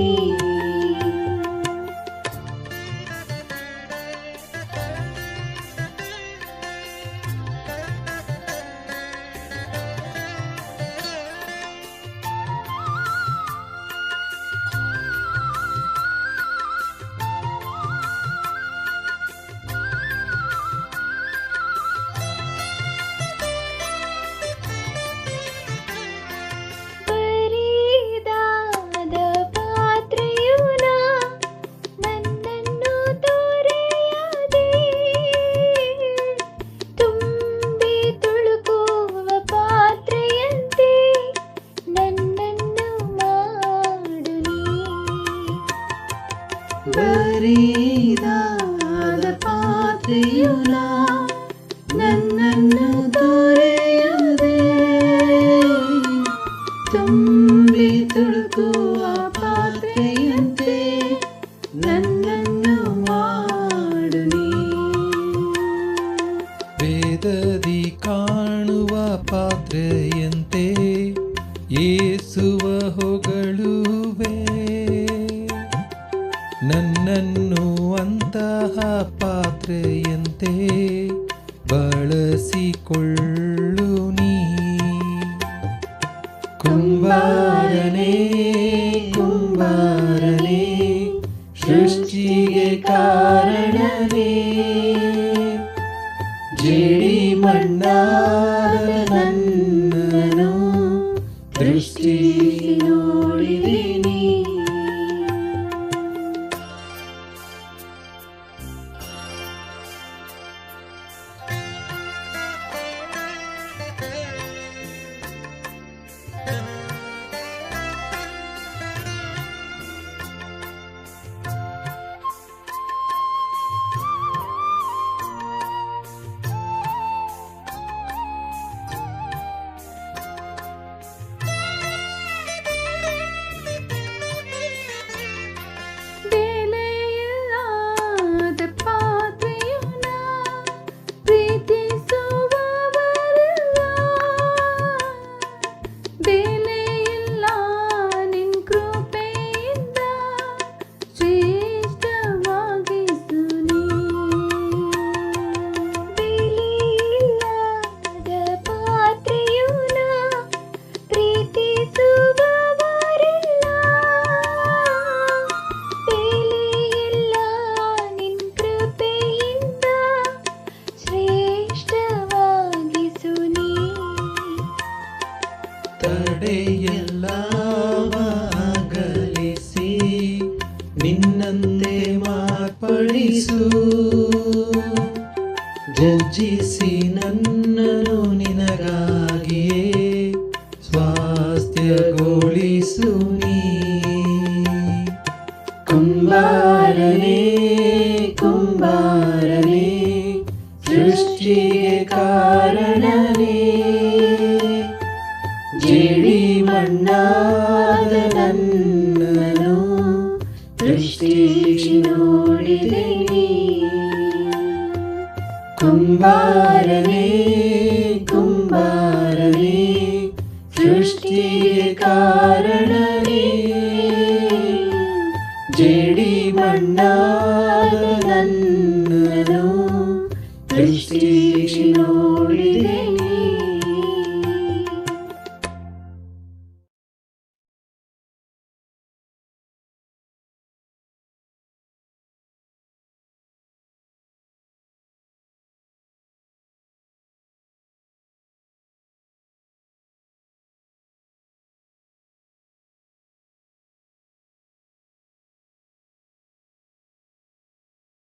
ಬರಿದಾದ ಪಾತ್ರೆಯು ನನ್ನನ್ನು ತೊರೆಯದೆ ತುಂಬಿ ತುಳುಕುವ ಪಾತ್ರೆಯಂತೆ ನನ್ನನ್ನು ಮಾಡು ನೀ. ವೇದದಿ ಕಾಣುವ ಪಾತ್ರೆಯಂತೆ ಯೇಸುವ ಹೊಗಳುವೆ, ನನ್ನನ್ನು ಅಂತಹ ಪಾತ್ರೆಯಂತೆ ಬಳಸಿಕೊಳ್ಳು ನೀ. ಕುಂಬಾರನೇ ಕುಂಬಾರನೇ, ಸೃಷ್ಟಿಗೆ ಕಾರಣನೇ, ಜೇಡಿ ಮಣ್ಣಾದ ನನ್ನನು ದೃಷ್ಟಿಸಿ ನೋಡಿದಿನಿ. ಬೆಲೆಯಿಲ್ಲದ ಪಾತ್ರೆಯು ಪ್ರೀತಿಸುವವರಲ್ಲ, ಬೆಲೆಯಿಲ್ಲ ನಿನ್ ಕೃಪೆಯಿಂದ ಶ್ರೇಷ್ಠವಾಗಿಸು ನೀ. ಬೆಲೆಯಿಲ್ಲದ ಪಾತ್ರೆಯು ಪ್ರೀತಿಸುವವರಲ್ಲ, ಬೆಲೆಯಿಲ್ಲ ನಿನ್ ಕೃಪೆಯಿಂದ ಶ್ರೇಷ್ಠವಾಗಿಸು ನೀ. ತಡೆಯೆಲ್ಲವಾಗಲಿಸಿ ನಿನ್ನಂತೆ ಮಾರ್ಪಡಿಸು, ಜಜ್ಜಿಸಿ ನನ್ನನು ನಿನಗಾಗಿಯೇ ಸ್ವಾಸ್ಥ್ಯಗೊಳಿಸು ನೀ. ಕುಂಬಾರನೇ ಕುಂಬಾರನೇ, ಸೃಷ್ಟಿಗೆ ಕಾರಣನೇ, ಜೇಡಿ ಮಣ್ಣಾದ ನನ್ನನು ದೃಷ್ಟಿಸಿ ನೋಡಿದಿನಿ. ಕುಂಬಾರನೇ ಕುಂಬಾರನೇ, ಸೃಷ್ಟಿಗೆ ಕಾರಣನೇ, ಜೇಡಿ ಮಣ್ಣಾದ